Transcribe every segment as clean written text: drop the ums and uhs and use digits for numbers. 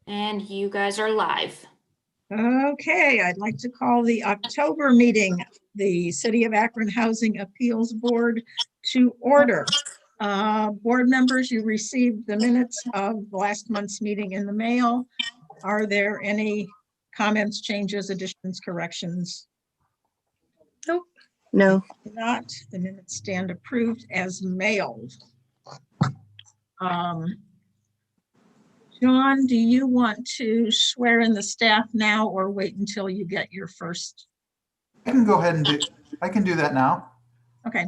And you guys are live. Okay, I'd like to call the October meeting, the City of Akron Housing Appeals Board to order. Board members, you received the minutes of last month's meeting in the mail. Are there any comments, changes, additions, corrections? Nope. No. Not. The minutes stand approved as mailed. John, do you want to swear in the staff now or wait until you get your first? I can go ahead and I can do that now. Okay.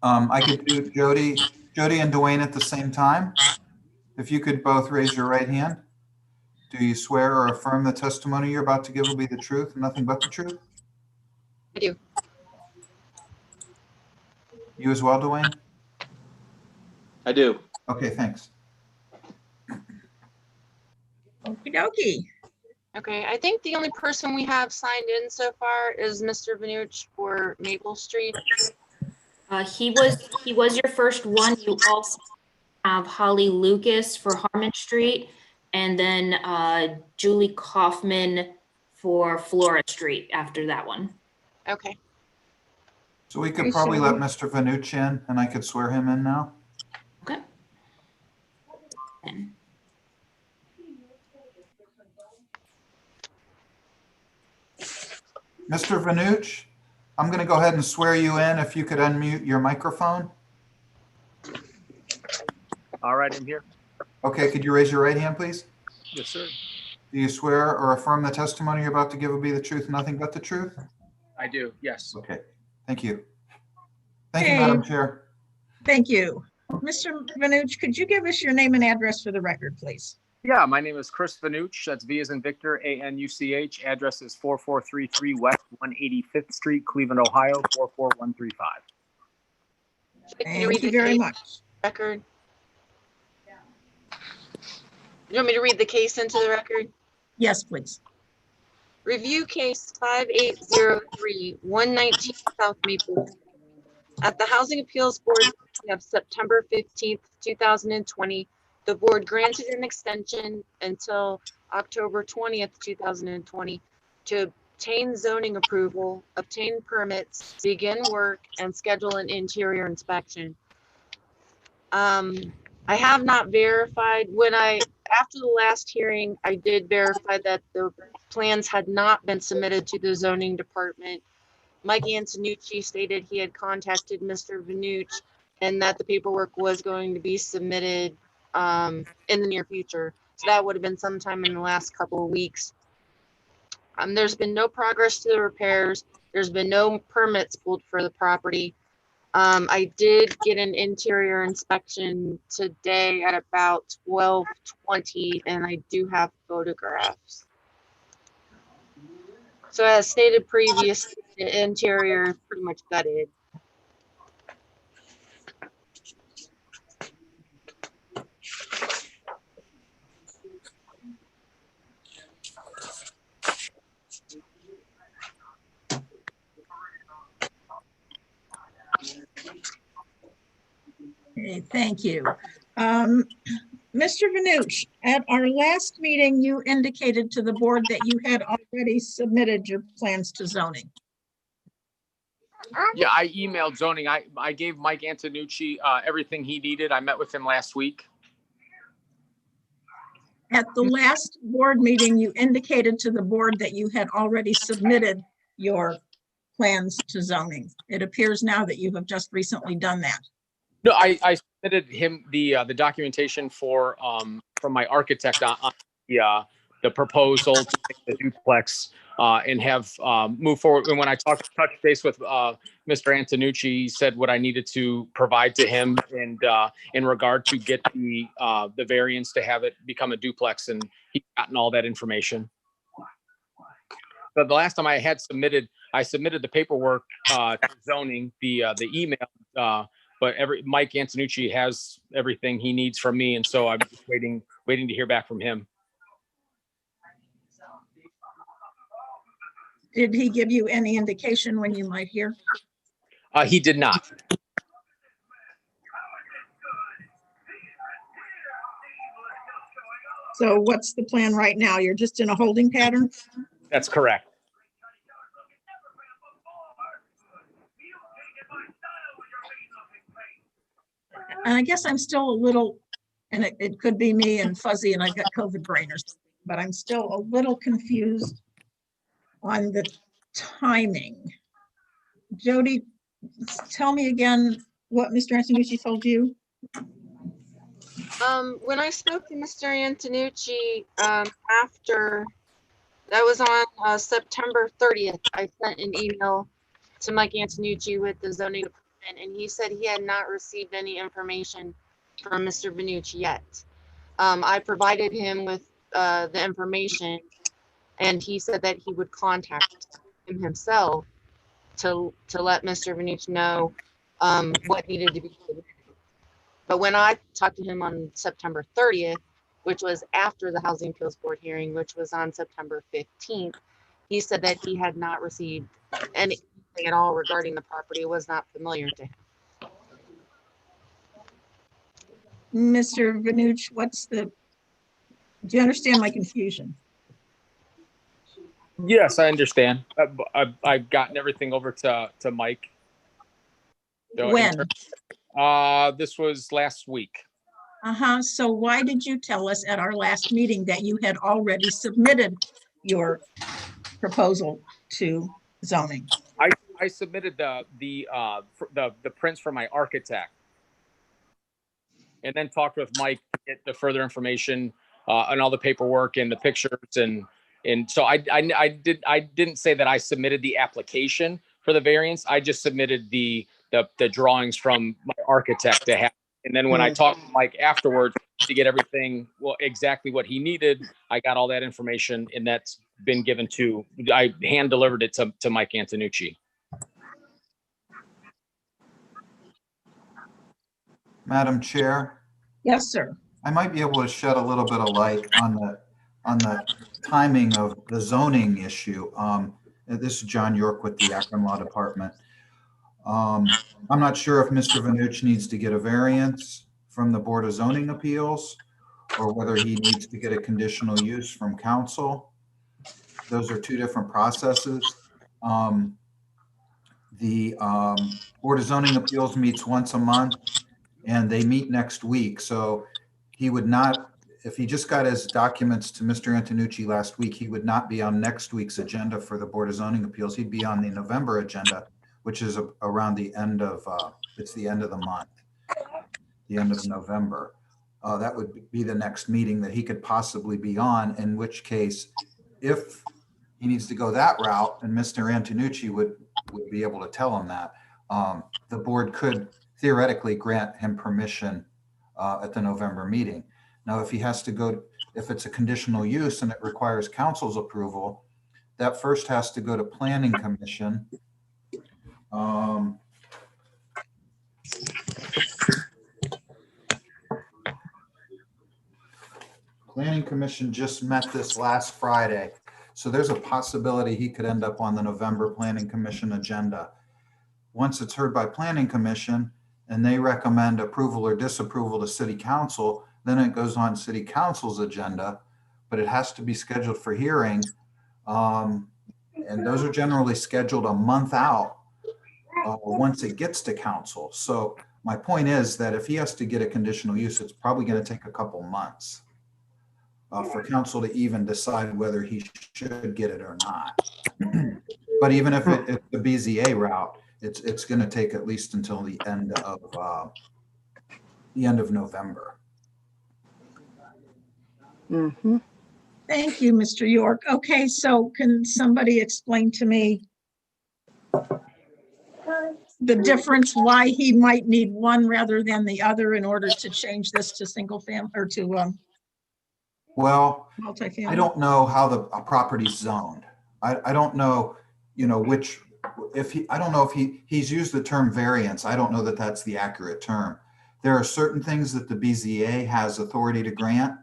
I could do Jody and Dwayne at the same time. If you could both raise your right hand. Do you swear or affirm the testimony you're about to give will be the truth and nothing but the truth? I do. You as well, Dwayne? I do. Okay, thanks. Okie dokie. Okay, I think the only person we have signed in so far is Mr. Vanucci for Maple Street. He was your first one. You also have Holly Lucas for Harmon Street, and then Julie Kaufman for Flora Street after that one. Okay. So we could probably let Mr. Vanucci in and I could swear him in now. Okay. And Mr. Vanucci, I'm going to go ahead and swear you in if you could unmute your microphone. All right, I'm here. Okay, could you raise your right hand, please? Yes, sir. Do you swear or affirm the testimony you're about to give will be the truth and nothing but the truth? I do. Yes. Okay, thank you. Thank you, Hey. Madam Chair. Thank you. Mr. Vanucci, could you give us your name and address for the record, please? Yeah, my name is Chris Vanucci. That's V as in Victor, A-N-U-C-H. Address is 4433 West 185th Street, Cleveland, Ohio, 44135. Thank you very much. Record. You want me to read the case into the record? Yes, please. Review case 5803, 119 South Maple. At the Housing Appeals Board of September 15th, 2020, the board granted an extension until October 20th, 2020 to obtain zoning approval, obtain permits, begin work, and schedule an interior inspection. I have not verified after the last hearing, I did verify that the plans had not been submitted to the zoning department. Mike Antonucci stated he had contacted Mr. Vanucci and that the paperwork was going to be submitted in the near future. So that would have been sometime in the last couple of weeks. There's been no progress to the repairs. There's been no permits pulled for the property. I did get an interior inspection today at about 12:20, and I do have photographs. So as stated previously, the interior is pretty much gutted. Okay, thank you. Mr. Vanucci, at our last meeting, you indicated to the board that you had already submitted your plans to zoning. Yeah, I emailed zoning. I gave Mike Antonucci everything he needed. I met with him last week. At the last board meeting, you indicated to the board that you had already submitted your plans to zoning. It appears now that you have just recently done that. No, I submitted him the documentation for from my architect on the proposal to make the duplex and have moved forward. And when I touched base with Mr. Antonucci, he said what I needed to provide to him and in regard to get the variance to have it become a duplex, and he's gotten all that information. But the last time I submitted the paperwork to zoning, the email. But Mike Antonucci has everything he needs from me, and so I'm just waiting to hear back from him. Did he give you any indication when you might hear? He did not. So what's the plan right now? You're just in a holding pattern? That's correct. And I guess I'm still a little, and it could be me and fuzzy and I've got COVID brain or something, but I'm still a little confused on the timing. Jody, tell me again what Mr. Antonucci told you. When I spoke to Mr. Antonucci, after, that was on September 30th, I sent an email to Mike Antonucci with the zoning department, and he said he had not received any information from Mr. Vanucci yet. I provided him with the information, and he said that he would contact him himself to let Mr. Vanucci know what needed to be submitted. But when I talked to him on September 30th, which was after the Housing Appeals Board hearing, which was on September 15th, he said that he had not received anything at all regarding the property, was not familiar to him. Mr. Vanucci, do you understand my confusion? Yes, I understand. I've gotten everything over to Mike. So When? This was last week. So why did you tell us at our last meeting that you had already submitted your proposal to zoning? I submitted the prints for my architect, and then talked with Mike to get the further information on all the paperwork and the pictures, and so I didn't say that I submitted the application for the variance. I just submitted the drawings from my architect to have. And then when I talked to Mike afterwards to get everything, well, exactly what he needed, I got all that information, and that's been given to, I hand delivered it to Mike Antonucci. Madam Chair, Yes, sir. I might be able to shed a little bit of light on the timing of the zoning issue. This is John York with the Akron Law Department. I'm not sure if Mr. Vanucci needs to get a variance from the Board of Zoning Appeals or whether he needs to get a conditional use from council. Those are two different processes. The Board of Zoning Appeals meets once a month, and they meet next week. So he would not, if he just got his documents to Mr. Antonucci last week, he would not be on next week's agenda for the Board of Zoning Appeals. He'd be on the November agenda, which is around the end of, it's the end of the month, the end of November. That would be the next meeting that he could possibly be on, in which case, if he needs to go that route, and Mr. Antonucci would be able to tell him that, the board could theoretically grant him permission at the November meeting. Now, if he has to go, if it's a conditional use and it requires council's approval, that first has to go to Planning Commission. Planning Commission just met this last Friday. So there's a possibility he could end up on the November Planning Commission agenda. Once it's heard by Planning Commission and they recommend approval or disapproval to City Council, then it goes on City Council's agenda, but it has to be scheduled for hearing. And those are generally scheduled a month out once it gets to council. So my point is that if he has to get a conditional use, it's probably going to take a couple months for council to even decide whether he should get it or not. But even if it's the BZA route, it's going to take at least until the end of November. Mm-hmm. Thank you, Mr. York. Okay, so can somebody explain to me the difference, why he might need one rather than the other in order to change this to single family or to Well, multifamily? I don't know how the property's zoned. I don't know, which, I don't know if he's used the term variance. I don't know that that's the accurate term. There are certain things that the BZA has authority to grant,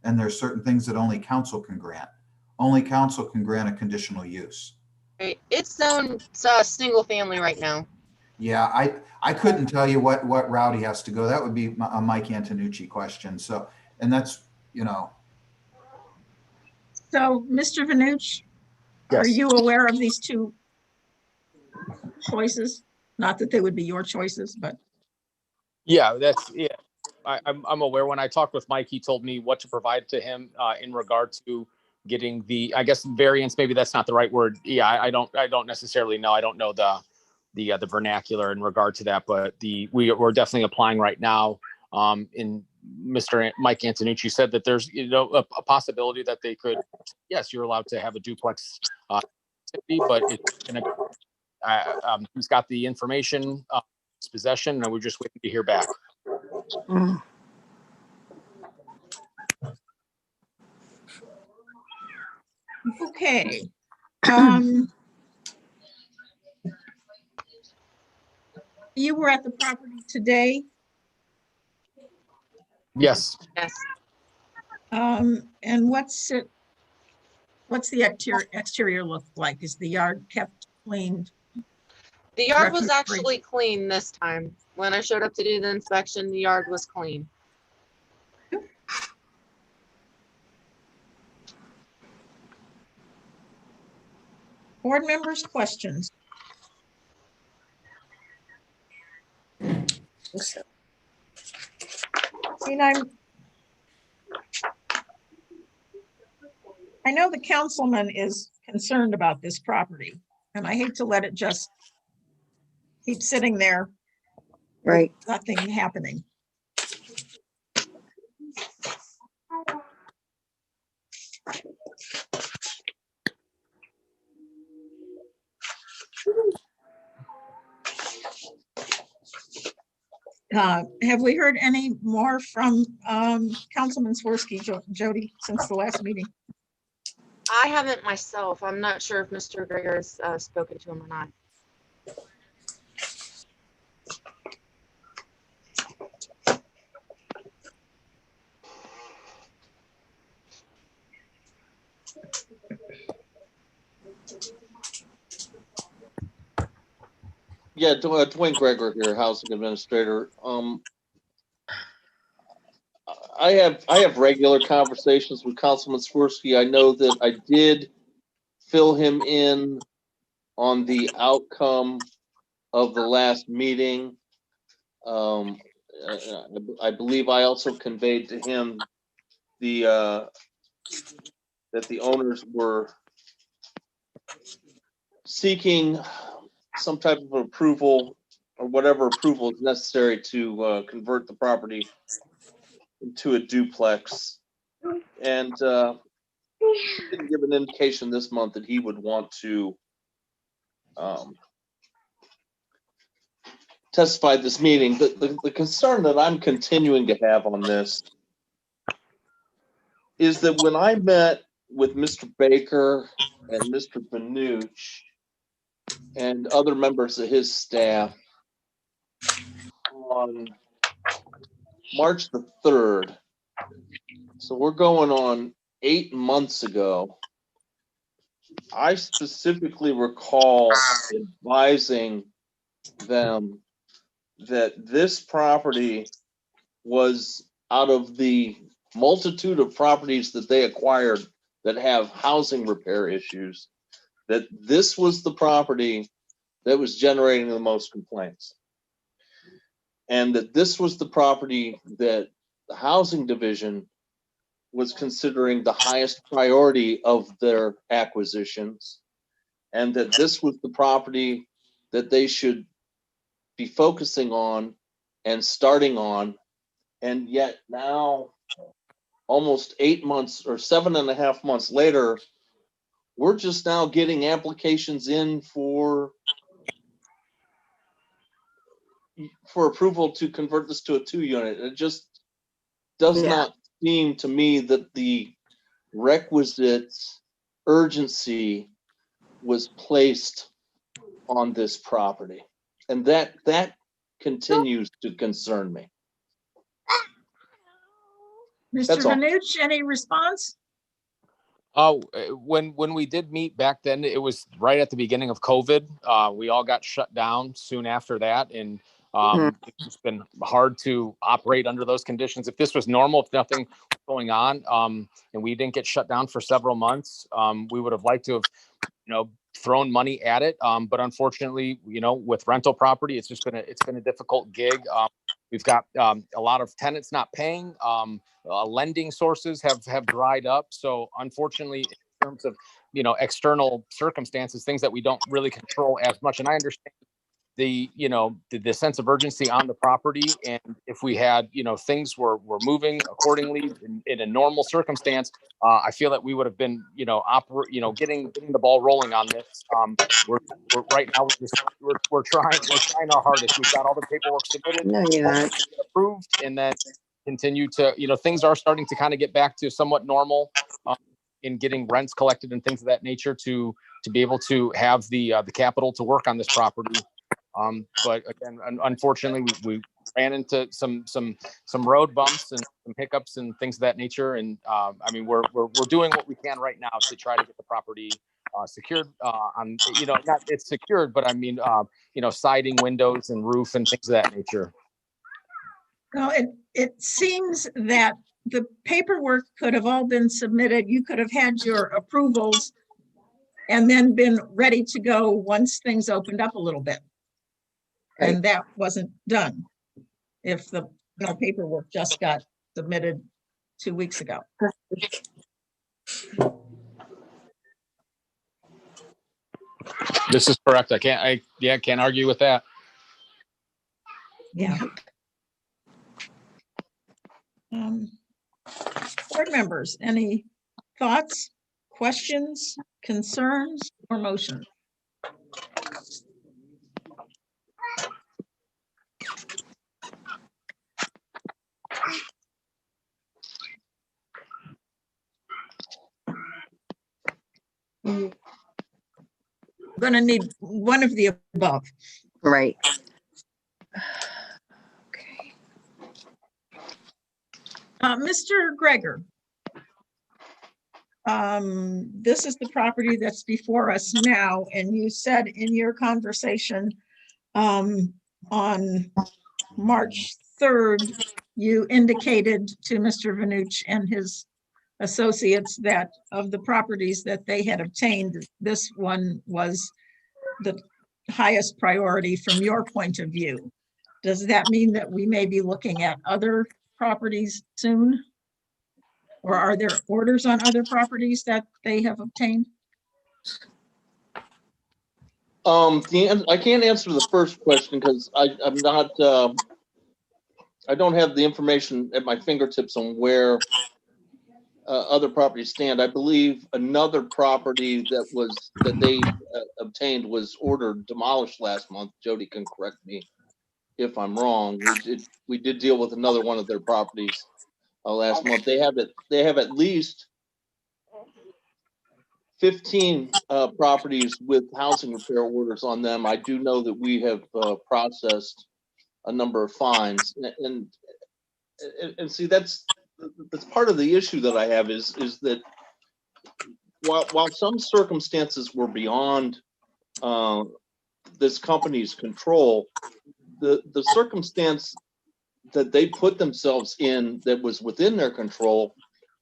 and there are certain things that only council can grant. Only council can grant a conditional use. Right. It's zoned single family right now. Yeah, I couldn't tell you what route he has to go. That would be a Mike Antonucci question. So, and that's, So, Mr. Vanucci, are Yes. you aware of these two choices? Not that they would be your choices, but Yeah, I'm aware. When I talked with Mike, he told me what to provide to him in regard to getting the, I guess, variance. Maybe that's not the right word. Yeah, I don't necessarily know. I don't know the vernacular in regard to that, but we're definitely applying right now. In Mr. Mike Antonucci said that there's a possibility that they could, yes, you're allowed to have a duplex, but it's gonna. He's got the information in his possession, and we're just waiting to hear back. okay. You were at the property today, Yes. Yes. and what's the exterior look like? Is the yard kept cleaned? The yard was Refuge-free. actually clean this time. When I showed up to do the inspection, the yard was clean. Board members' questions? I know the councilman is concerned about this property, and I hate to let it just keep sitting there. Right. with nothing happening. Have we heard any more from Councilman Swirsky, Jody, since the last meeting? I haven't myself. I'm not sure if Mr. Greger has spoken to him or not. Yeah, Dwayne Greger here, Housing Administrator. I have regular conversations with Councilman Swirsky. I know that I did fill him in on the outcome of the last meeting. I believe I also conveyed to him that the owners were seeking some type of approval or whatever approval is necessary to convert the property into a duplex. And he didn't give an indication this month that he would want to testify at this meeting. The concern that I'm continuing to have on this is that when I met with Mr. Baker and Mr. Banuch and other members of his staff on March the 3rd, so we're going on 8 months ago, I specifically recall advising them that this property was, out of the multitude of properties that they acquired that have housing repair issues, that this was the property that was generating the most complaints. And that this was the property that the housing division was considering the highest priority of their acquisitions. And that this was the property that they should be focusing on and starting on. And yet now, almost 8 months or 7.5 months later, we're just now getting applications in for approval to convert this to a 2-unit. It just does not seem to me that the requisite urgency was placed on this property. And that continues to concern me. Mr. That's all. Vanucci, any response? When we did meet back then, it was right at the beginning of COVID. We all got shut down soon after that, and It's been hard to operate under those conditions. If this was normal, if nothing was going on, and we didn't get shut down for several months, we would have liked to have, thrown money at it. But unfortunately, with rental property, it's been a difficult gig. We've got a lot of tenants not paying. Lending sources have dried up. So unfortunately, in terms of external circumstances, things that we don't really control as much. And I understand the sense of urgency on the property, and if we had things were moving accordingly in a normal circumstance, I feel that we would have been getting the ball rolling on this. We're right now we're trying our hardest. We've got all the paperwork submitted, No, you're not. approved, and then continue to things are starting to kind of get back to somewhat normal in getting rents collected and things of that nature to be able to have the capital to work on this property. But again, unfortunately, we ran into some road bumps and some hiccups and things of that nature. And I mean, we're doing what we can right now to try to get the property secured. On not it's secured, but I mean, siding, windows, and roof and things of that nature. Well, it seems that the paperwork could have all been submitted. You could have had your approvals and then been ready to go once things opened up a little bit. And that wasn't done if the paperwork just got submitted 2 weeks ago. This is correct. I can't argue with that. Yeah. Board members, any thoughts, questions, concerns, or motions? I'm going to need one of the above. Right. Okay. Mr. Greger, this is the property that's before us now, and you said in your conversation on March 3rd, you indicated to Mr. Vanucci and his associates that of the properties that they had obtained, this one was the highest priority from your point of view. Does that mean that we may be looking at other properties soon? Or are there orders on other properties that they have obtained? I can't answer the first question because I'm not, I don't have the information at my fingertips on where other properties stand. I believe another property that they obtained was ordered demolished last month. Jody can correct me if I'm wrong. We did deal with another one of their properties last month. They have at least 15 properties with housing repair orders on them. I do know that we have processed a number of fines, and see that's part of the issue that I have is that while some circumstances were beyond this company's control, the circumstance that they put themselves in that was within their control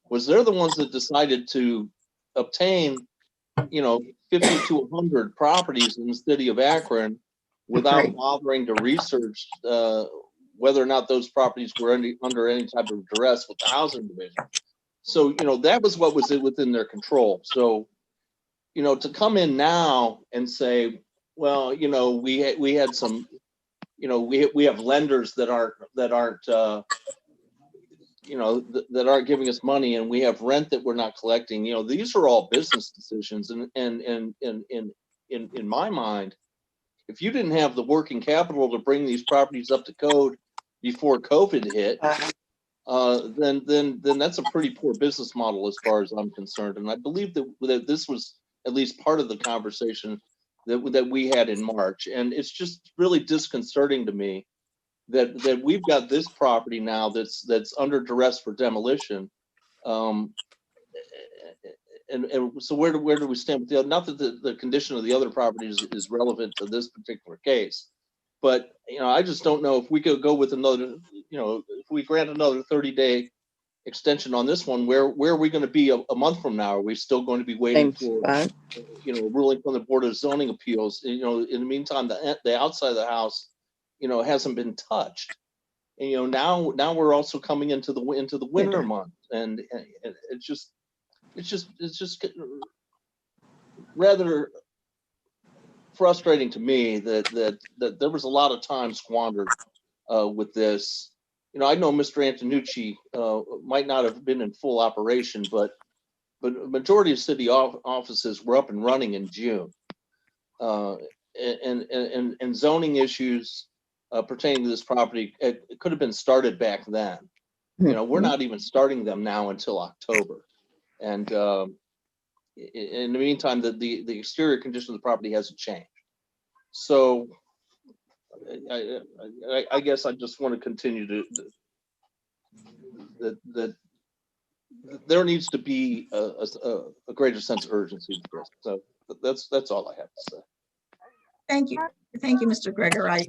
was they're the ones that decided to obtain 50 to 100 properties in the city of Akron without bothering to research whether or not those properties were under any type of duress with the housing division. So, that was what was within their control. So, to come in now and say, well, we had some, we have lenders that aren't that aren't giving us money, and we have rent that we're not collecting. These are all business decisions, and in my mind, if you didn't have the working capital to bring these properties up to code before COVID hit, then that's a pretty poor business model as far as I'm concerned. And I believe that this was at least part of the conversation that we had in March. And it's just really disconcerting to me that we've got this property now that's under duress for demolition. And so where do we stand with the other? Not that the condition of the other properties is relevant to this particular case, But, I just don't know if we could go with another, if we grant another 30-day extension on this one, where are we going to be a month from now? Are we still going to be waiting Same for, spot. a ruling from the Board of Zoning Appeals? In the meantime, the outside of the house, hasn't been touched. And, now we're also coming into the winter months, and it's just rather frustrating to me that there was a lot of time squandered with this. I know Mr. Antonucci might not have been in full operation, but a majority of city offices were up and running in June. And zoning issues pertaining to this property, it could have been started back then. We're not even starting them now until October. And in the meantime, the exterior condition of the property hasn't changed. So I guess I just want to continue that there needs to be a greater sense of urgency with this. So that's all I have to say. Thank you. Thank you, Mr. Greger. I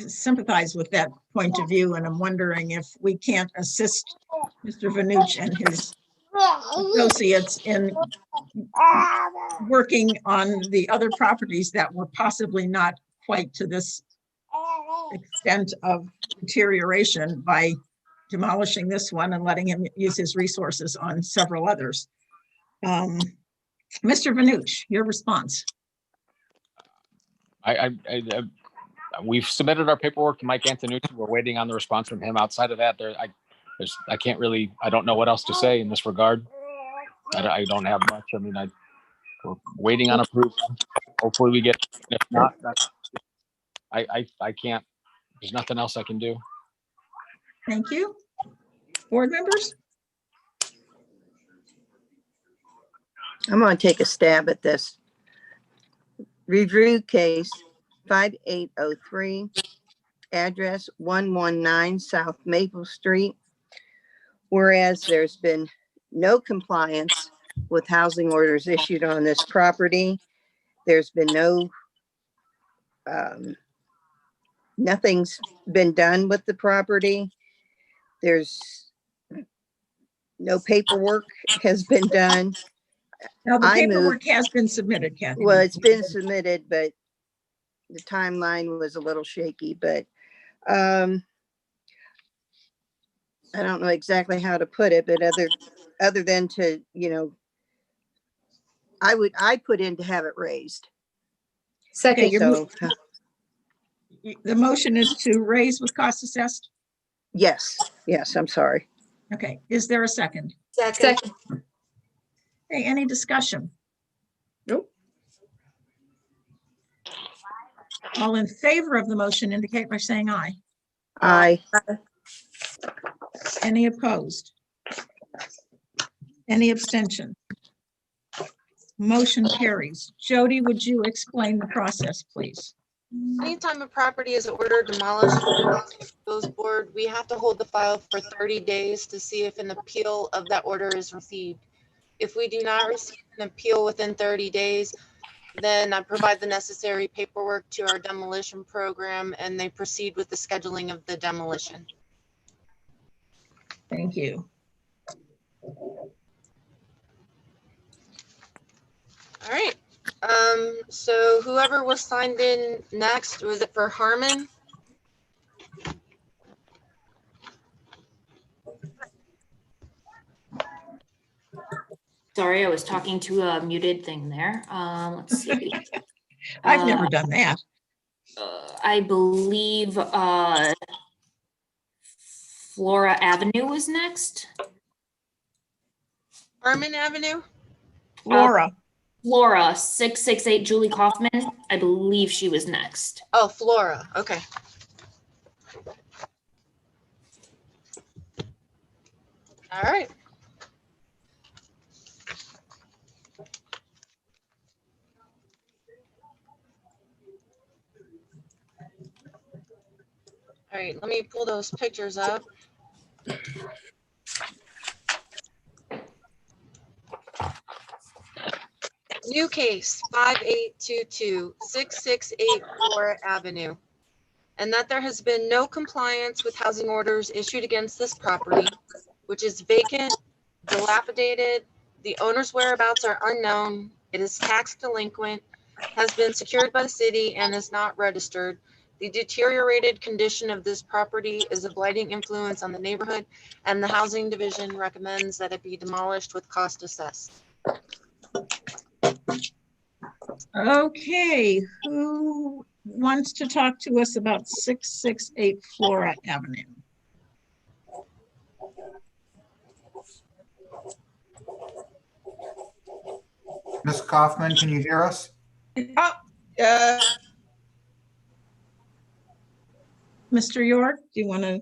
sympathize with that point of view, and I'm wondering if we can't assist Mr. Vanucci and his associates in working on the other properties that were possibly not quite to this extent of deterioration by demolishing this one and letting him use his resources on several others. Mr. Vanucci, your response. We've submitted our paperwork to Mike Antonucci. We're waiting on the response from him. Outside of that, I don't know what else to say in this regard. I don't have much. I mean, we're waiting on approval. Hopefully we get, if not, I can't, there's nothing else I can do. Thank you. Board members? I'm going to take a stab at this. Review case 5803, address 119 South Maple Street. Whereas there's been no compliance with housing orders issued on this property, there's been nothing's been done with the property. There's no paperwork has been done. Now, the paperwork has been submitted, Kathy. Well, it's been submitted, but the timeline was a little shaky, but I don't know exactly how to put it, but other than to, I put in to have it raised. Second, So, the motion is to raise with cost assessed. yes, I'm sorry. Okay, is there a second? Second. Hey, any discussion? Nope. All in favor of the motion indicate by saying aye. Aye. Any opposed? Any abstention? Motion carries. Jody, would you explain the process, please? Anytime a property is ordered demolished by the Housing Appeals Board, we have to hold the file for 30 days to see if an appeal of that order is received. If we do not receive an appeal within 30 days, then I provide the necessary paperwork to our demolition program and they proceed with the scheduling of the demolition. Thank you. All right. So whoever was signed in next, was it for Harmon? Sorry, I was talking to a muted thing there. Let's see. I've never done that. I believe Flora Avenue was next. Harmon Avenue? Laura. Flora, 668 Julie Kaufman. I believe she was next. Oh, Flora. Okay. All right. All right, let me pull those pictures up. New case 5822 668 Flora Avenue. And that there has been no compliance with housing orders issued against this property, which is vacant, dilapidated, the owner's whereabouts are unknown, it is tax delinquent, has been secured by the city and is not registered. The deteriorated condition of this property is a blighting influence on the neighborhood, and the housing division recommends that it be demolished with cost assessed. Okay, who wants to talk to us about 668 Flora Avenue? Ms. Kaufman, can you hear us? Mr. York, do you want to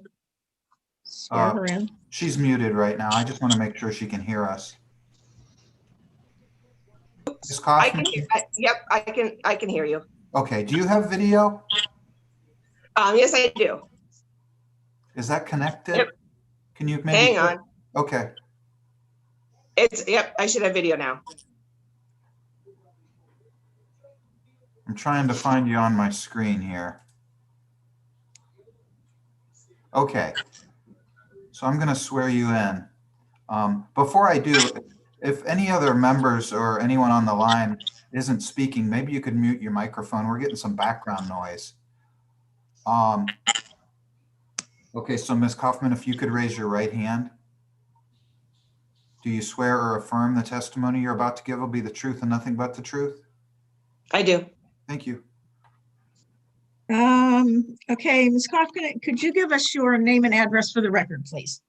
swear her in? She's muted right now. I just want to make sure she can hear us. Ms. Kaufman? Yep, I can hear you. Okay, do you have video? Yes, I do. Is that connected? Yep. Can you maybe? Hang on. Okay. Yep, I should have video now. I'm trying to find you on my screen here. Okay. So I'm going to swear you in. Before I do, if any other members or anyone on the line isn't speaking, maybe you could mute your microphone. We're getting some background noise. Okay, so Ms. Kaufman, if you could raise your right hand. Do you swear or affirm the testimony you're about to give will be the truth and nothing but the truth? I do. Thank you. Okay, Ms. Kaufman, could you give us your name and address for the record, please?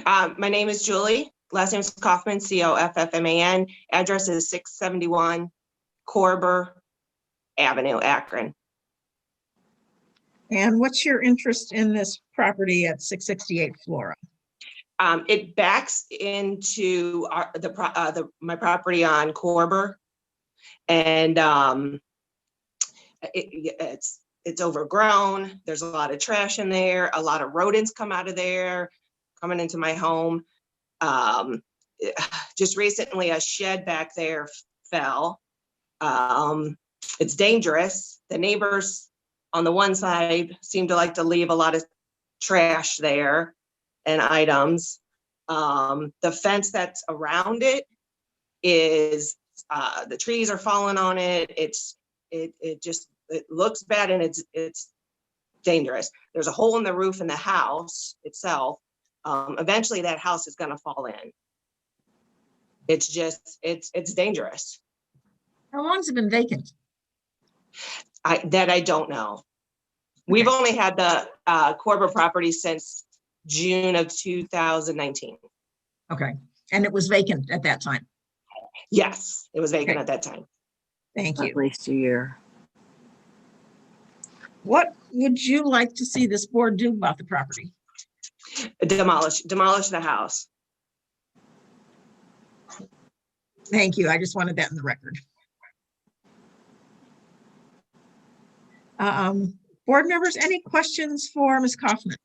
My name is Julie. Last name is Kaufman, Coffman. Address is 671 Corber Avenue, Akron. And what's your interest in this property at 668 Flora? It backs into my property on Corber, and it's overgrown. There's a lot of trash in there. A lot of rodents come out of there, coming into my home. Just recently, a shed back there fell. It's dangerous. The neighbors on the one side seem to like to leave a lot of trash there and items. The fence that's around it is, the trees are falling on it. It looks bad, and it's dangerous. There's a hole in the roof in the house itself. Eventually that house is going to fall in. It's dangerous. How long has it been vacant? I don't know. We've only had the Corber property since June of 2019. Okay, and it was vacant at that time? Yes, it was vacant Okay. at that time. Thank you. At least a year. What would you like to see this board do about the property? Demolish the house. Thank you. I just wanted that in the record. Board members, any questions for Ms. Kaufman?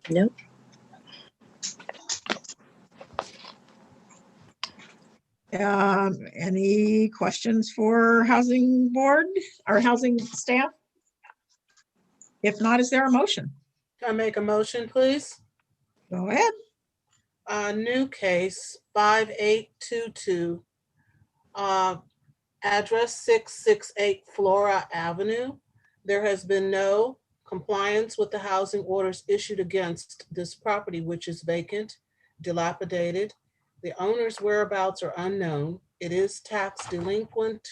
Nope. Any questions for housing board or housing staff? If not, is there a motion? Can I make a motion, please? Go ahead. New case 5822, address 668 Flora Avenue. There has been no compliance with the housing orders issued against this property, which is vacant, dilapidated. The owner's whereabouts are unknown. It is tax delinquent.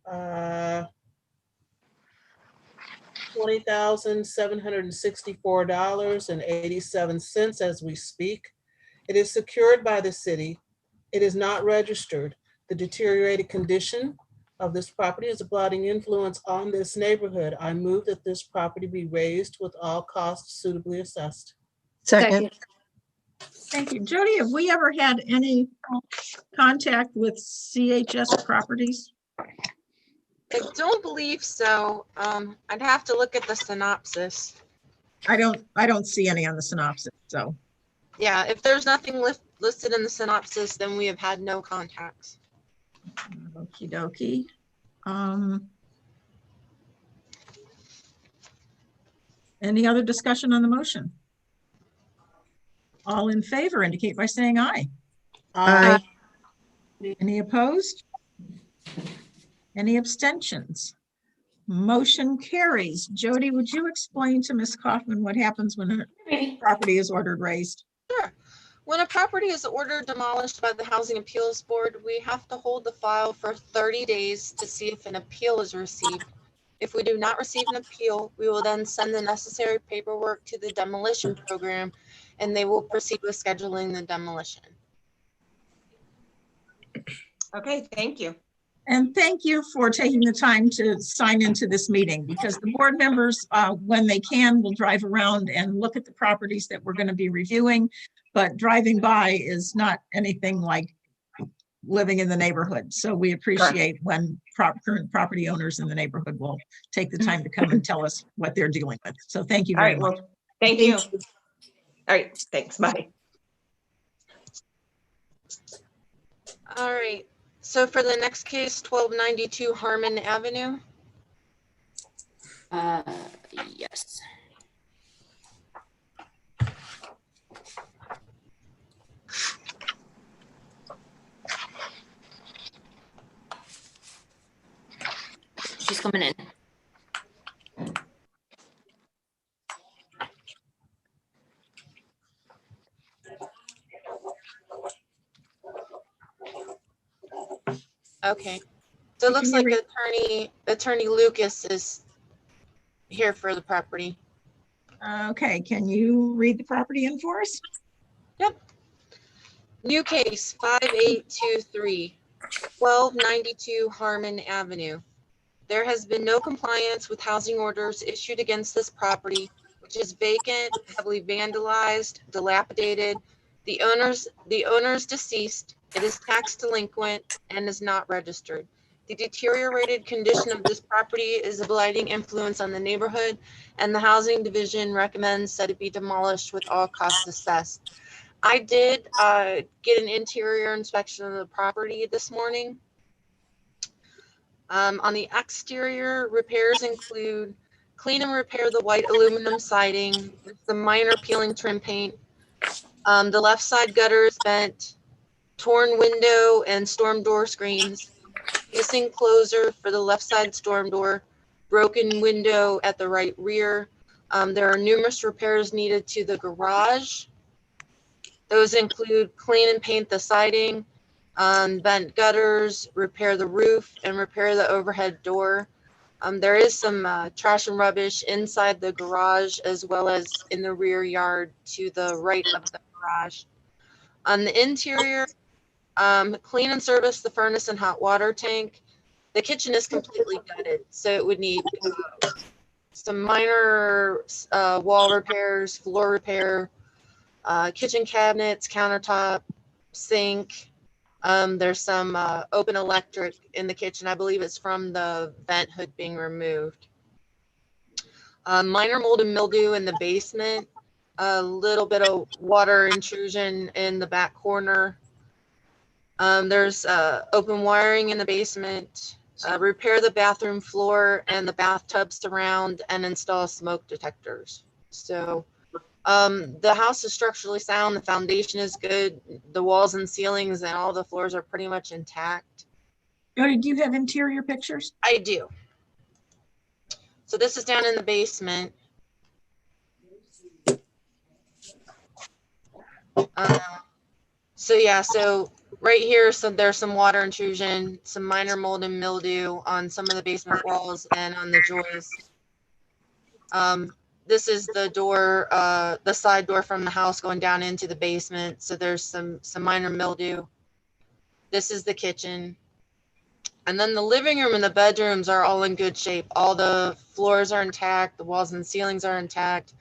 $20,764.87 as we speak. It is secured by the city. It is not registered. The deteriorated condition of this property is a blighting influence on this neighborhood. I move that this property be raised with all costs suitably assessed. Second. Thank you. Jody, have we ever had any contact with CHS Properties? I don't believe so. I'd have to look at the synopsis. I don't see any on the synopsis, so. Yeah, if there's nothing listed in the synopsis, then we have had no contacts. Okie dokie. Any other discussion on the motion? All in favor indicate by saying aye. Aye. Any opposed? Any abstentions? Motion carries. Jody, would you explain to Ms. Kaufman what happens when a property is ordered raised? Sure. When a property is ordered demolished by the Housing Appeals Board, we have to hold the file for 30 days to see if an appeal is received. If we do not receive an appeal, we will then send the necessary paperwork to the demolition program, and they will proceed with scheduling the demolition. Okay, thank you. And thank you for taking the time to sign into this meeting, because the board members, when they can, will drive around and look at the properties that we're going to be reviewing. But driving by is not anything like living in the neighborhood. So we appreciate when current property owners in the neighborhood will take the time to come and tell us what they're dealing with. So thank you All very right, much. well, thank you. All right, thanks, bye. All right. So for the next case, 1292 Harmon Avenue. Yes. She's coming in. Okay. So it looks like Attorney Lucas is here for the property. Okay, can you read the property in for us? Yep. New case 5823, 1292 Harmon Avenue. There has been no compliance with housing orders issued against this property, which is vacant, heavily vandalized, dilapidated. The owner's deceased. It is tax delinquent and is not registered. The deteriorated condition of this property is a blighting influence on the neighborhood, and the housing division recommends that it be demolished with all costs assessed. I did get an interior inspection of the property this morning. On the exterior, repairs include clean and repair the white aluminum siding, some minor peeling trim paint. The left side gutter is bent, torn window and storm door screens, missing closer for the left side storm door, broken window at the right rear. There are numerous repairs needed to the garage. Those include clean and paint the siding, vent gutters, repair the roof, and repair the overhead door. There is some trash and rubbish inside the garage as well as in the rear yard to the right of the garage. On the interior, clean and service the furnace and hot water tank. The kitchen is completely gutted, so it would need some minor wall repairs, floor repair, kitchen cabinets, countertop, sink. There's some open electric in the kitchen. I believe it's from the vent hood being removed. Minor mold and mildew in the basement. A little bit of water intrusion in the back corner. There's open wiring in the basement. Repair the bathroom floor and the bathtub surround and install smoke detectors. So the house is structurally sound. The foundation is good. The walls and ceilings and all the floors are pretty much intact. Jody, do you have interior pictures? I do. So this is down in the basement. So right here, so there's some water intrusion, some minor mold and mildew on some of the basement walls and on the joists. This is the door, the side door from the house going down into the basement. So there's some minor mildew. This is the kitchen. And then the living room and the bedrooms are all in good shape. All the floors are intact. The walls and ceilings are intact.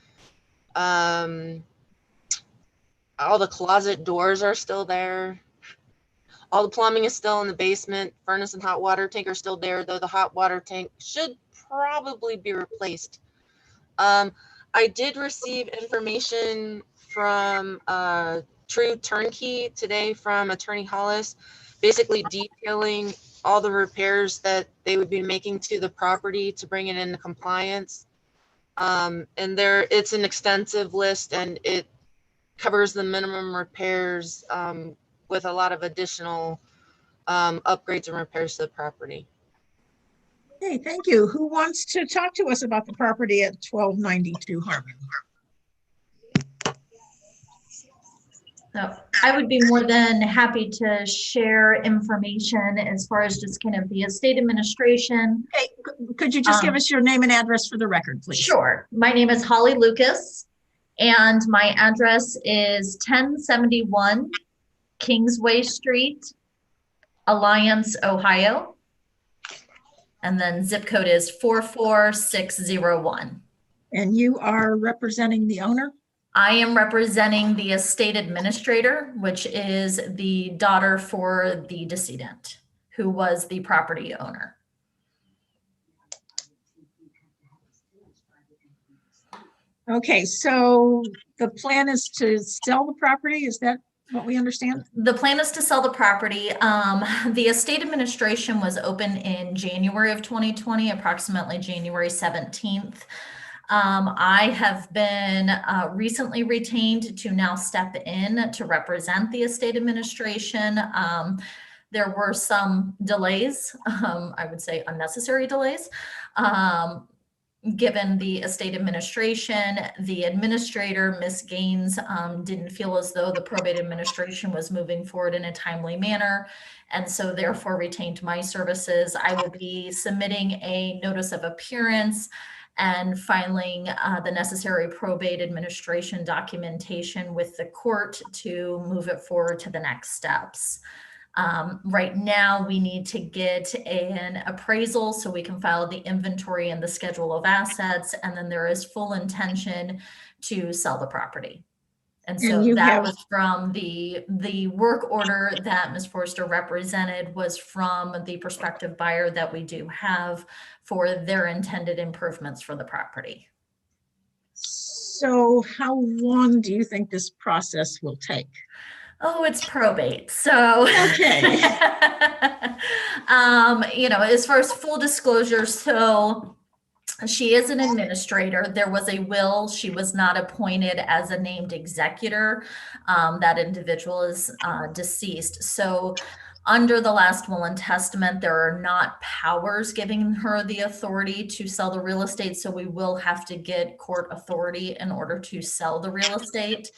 All the closet doors are still there. All the plumbing is still in the basement. Furnace and hot water tank are still there, though the hot water tank should probably be replaced. I did receive information from true turnkey today from Attorney Hollis, basically detailing all the repairs that they would be making to the property to bring it into compliance. And it's an extensive list, and it covers the minimum repairs with a lot of additional upgrades and repairs to the property. Okay, thank you. Who wants to talk to us about the property at 1292 Harmon? So I would be more than happy to share information as far as just kind of the estate administration. Hey, could you just give us your name and address for the record, please? Sure. My name is Holly Lucas, and my address is 1071 Kingsway Street, Alliance, Ohio. And then zip code is 44601. And you are representing the owner? I am representing the estate administrator, which is the daughter for the decedent, who was the property owner. Okay, so the plan is to sell the property, is that what we understand? The plan is to sell the property. The estate administration was open in January of 2020, approximately January 17th. I have been recently retained to now step in to represent the estate administration. There were some delays, I would say unnecessary delays, given the estate administration. The administrator, Ms. Gaines, didn't feel as though the probate administration was moving forward in a timely manner, and so therefore retained my services. I will be submitting a notice of appearance and filing the necessary probate administration documentation with the court to move it forward to the next steps. Right now, we need to get an appraisal so we can file the inventory and the schedule of assets, and then there is full intention to sell the property. And so that was from the work order that Ms. Forster represented was from the prospective buyer that we do have for their intended improvements for the property. So how long do you think this process will take? Oh, it's probate. So, okay. As far as full disclosure, so she is an administrator. There was a will. She was not appointed as a named executor. That individual is deceased. So under the last will and testament, there are not powers giving her the authority to sell the real estate. So we will have to get court authority in order to sell the real estate.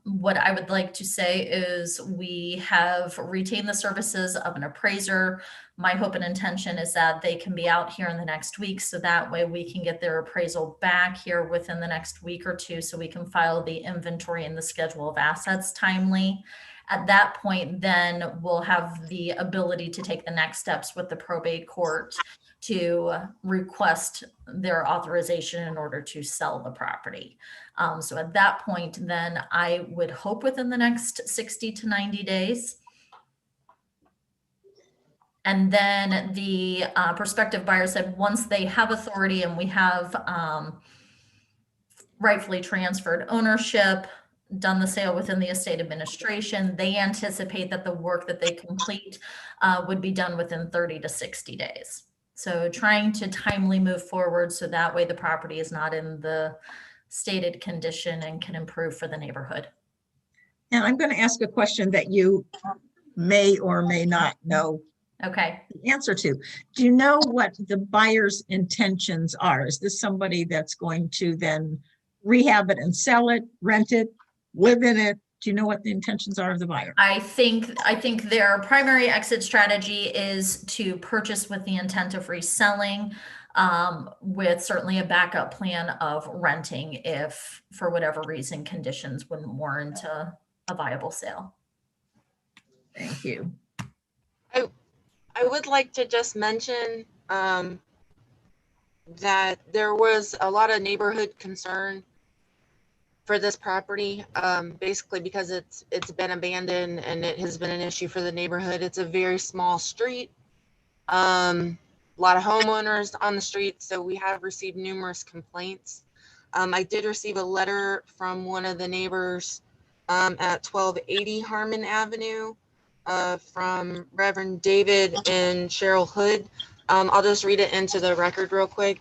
What I would like to say is we have retained the services of an appraiser. My hope and intention is that they can be out here in the next week, so that way we can get their appraisal back here within the next week or two, so we can file the inventory and the schedule of assets timely. At that point, then we'll have the ability to take the next steps with the probate court to request their authorization in order to sell the property. So at that point, then I would hope within the next 60 to 90 days. And then the prospective buyer said once they have authority and we have rightfully transferred ownership, done the sale within the estate administration, they anticipate that the work that they complete would be done within 30 to 60 days. So trying to timely move forward so that way the property is not in the stated condition and can improve for the neighborhood. And I'm going to ask a question that you may or may not know the answer to. Do you know what the buyer's intentions are? Is this somebody that's going to then rehab it and sell it, rent it, live in it? Do you know what the intentions are of the buyer? I think their primary exit strategy is to purchase with the intent of reselling, with certainly a backup plan of renting if, for whatever reason, conditions wouldn't warrant a viable sale. Thank you. I would like to just mention that there was a lot of neighborhood concern for this property, basically because it's been abandoned and it has been an issue for the neighborhood. It's a very small street, a lot of homeowners on the street, so we have received numerous complaints. I did receive a letter from one of the neighbors at 1280 Harmon Avenue from Reverend David and Cheryl Hood. I'll just read it into the record real quick.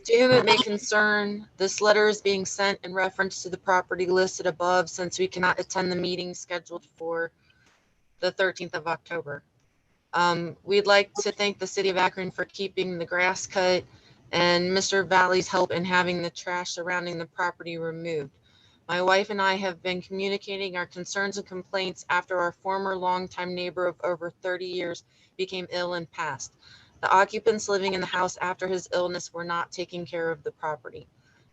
To whom it may concern, this letter is being sent in reference to the property listed above since we cannot attend the meeting scheduled for the 13th of October. We'd like to thank the City of Akron for keeping the grass cut and Mr. Valley's help in having the trash surrounding the property removed. My wife and I have been communicating our concerns and complaints after our former longtime neighbor of over 30 years became ill and passed. The occupants living in the house after his illness were not taking care of the property.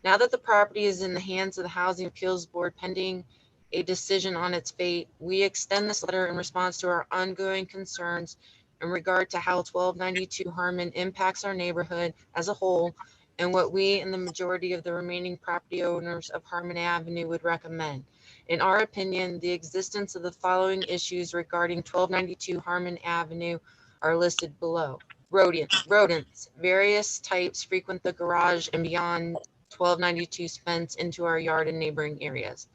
Now that the property is in the hands of the Housing Appeals Board pending a decision on its fate, we extend this letter in response to our ongoing concerns in regard to how 1292 Harmon impacts our neighborhood as a whole and what we and the majority of the remaining property owners of Harmon Avenue would recommend. In our opinion, the existence of the following issues regarding 1292 Harmon Avenue are listed below. Rodents, various types frequent the garage and beyond 1292's fence into our yard and neighboring areas.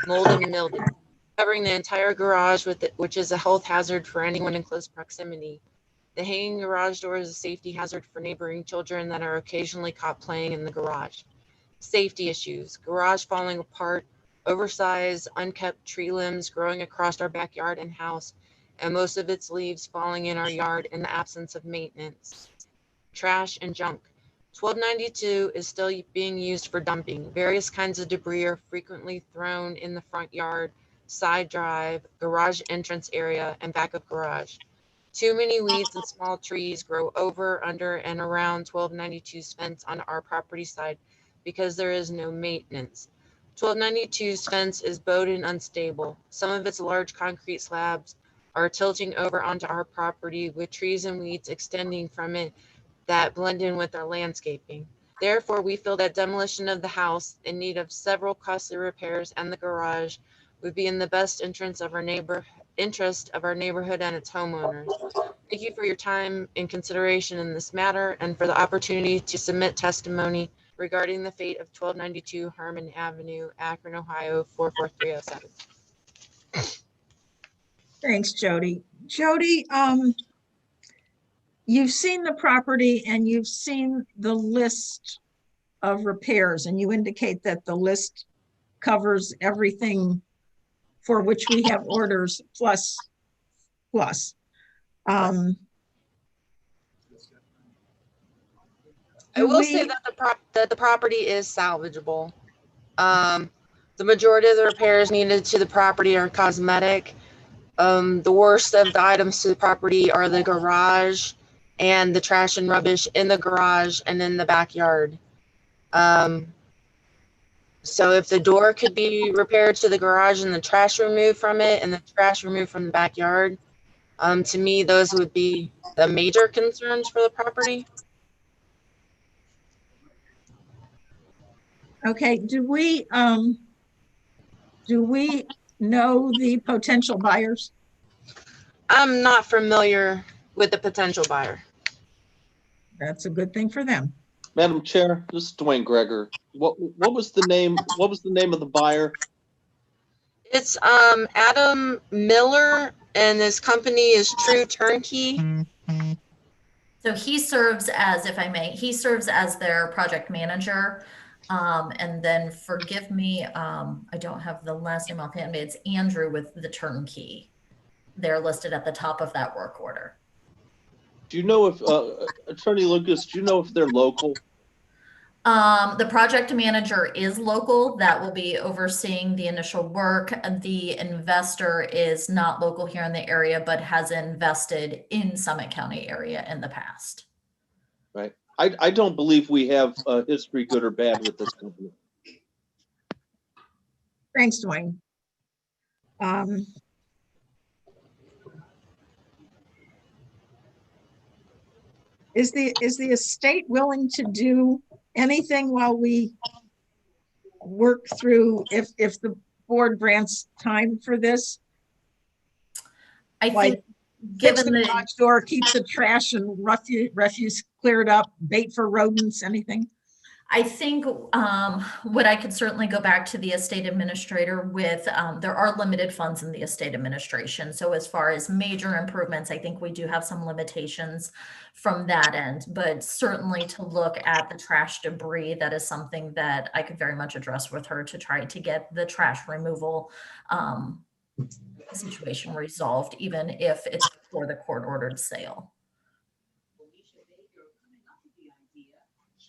Mold and mildew, covering the entire garage which is a health hazard for anyone in close proximity. The hanging garage door is a safety hazard for neighboring children that are occasionally caught playing in the garage. Safety issues, garage falling apart, oversized, unkept tree limbs growing across our backyard and house, and most of its leaves falling in our yard in the absence of maintenance. Trash and junk. 1292 is still being used for dumping. Various kinds of debris are frequently thrown in the front yard, side drive, garage entrance area, and back of garage. Too many weeds and small trees grow over, under, and around 1292's fence on our property side because there is no maintenance. 1292's fence is bowed and unstable. Some of its large concrete slabs are tilting over onto our property with trees and weeds extending from it that blend in with our landscaping. Therefore, we feel that demolition of the house in need of several costly repairs and the garage would be in the best interest of our neighborhood and its homeowners. Thank you for your time and consideration in this matter and for the opportunity to submit testimony regarding the fate of 1292 Harmon Avenue, Akron, Ohio 44307. Thanks, Jody. Jody, you've seen the property and you've seen the list of repairs, and you indicate that the list covers everything for which we have orders plus. I will say that the property is salvageable. The majority of the repairs needed to the property are cosmetic. The worst of the items to the property are the garage and the trash and rubbish in the garage and in the backyard. So if the door could be repaired to the garage and the trash removed from it and the trash removed from the backyard, to me, those would be the major concerns for the property. Okay, do we know the potential buyers? I'm not familiar with the potential buyer. That's a good thing for them. Madam Chair, this is Dwayne Greger. What was the name? What was the name of the buyer? It's Adam Miller, and his company is True Turnkey. So he serves as, if I may, he serves as their project manager. And then forgive me, I don't have the last name offhand, but it's Andrew with the turnkey. They're listed at the top of that work order. Do you know if, Attorney Lucas, do you know if they're local? The project manager is local. That will be overseeing the initial work. The investor is not local here in the area, but has invested in Summit County area in the past. Right. I don't believe we have a history, good or bad, with this company. Thanks, Dwayne. Is the estate willing to do anything while we work through, if the board grants time for this? I Like, think fix given the the garage door, keep the trash and refuse cleared up, bait for rodents, anything? I think what I could certainly go back to the estate administrator with, there are limited funds in the estate administration. So as far as major improvements, I think we do have some limitations from that end, but certainly to look at the trash debris, that is something that I could very much address with her to try to get the trash removal situation resolved, even if it's for the court-ordered sale.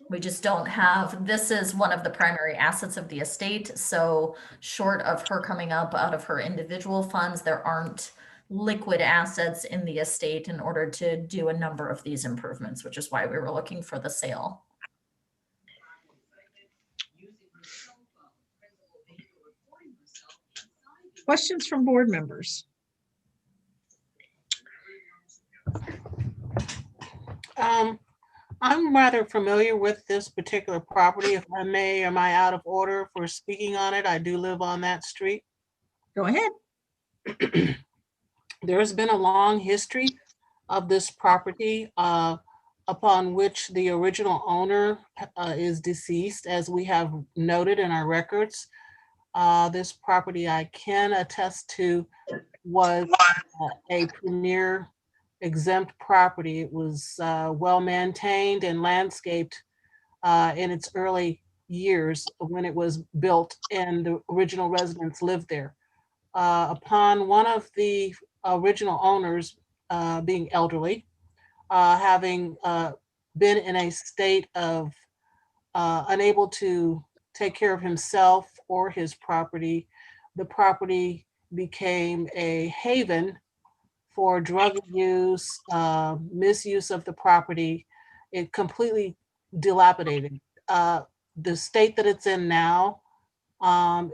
We just don't have, this is one of the primary assets of the estate. So short of her coming up out of her individual funds, there aren't liquid assets in the estate in order to do a number of these improvements, which is why we were looking for the sale. Questions from board members? I'm rather familiar with this particular property. If I may, am I out of order for speaking on it? I do live on that street. Go ahead. There's been a long history of this property upon which the original owner is deceased, as we have noted in our records. This property, I can attest to, was a premier exempt property. It was well maintained and landscaped in its early years when it was built and the original residents lived there. Upon one of the original owners being elderly, having been in a state of unable to take care of himself or his property, the property became a haven for drug use, misuse of the property. It completely dilapidated. The state that it's in now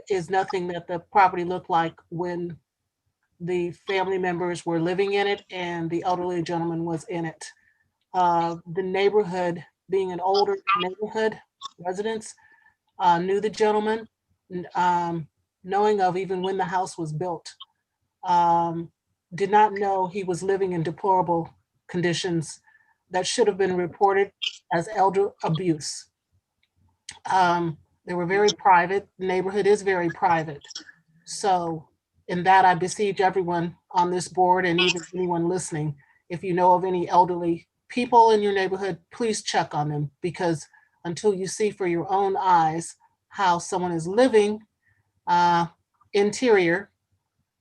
is nothing that the property looked like when the family members were living in it and the elderly gentleman was in it. The neighborhood, being an older neighborhood, residents knew the gentleman, knowing of even when the house was built. Did not know he was living in deplorable conditions that should have been reported as elder abuse. They were very private. The neighborhood is very private. So in that, I beseech everyone on this board and even anyone listening, if you know of any elderly people in your neighborhood, please check on them, because until you see for your own eyes how someone is living interior,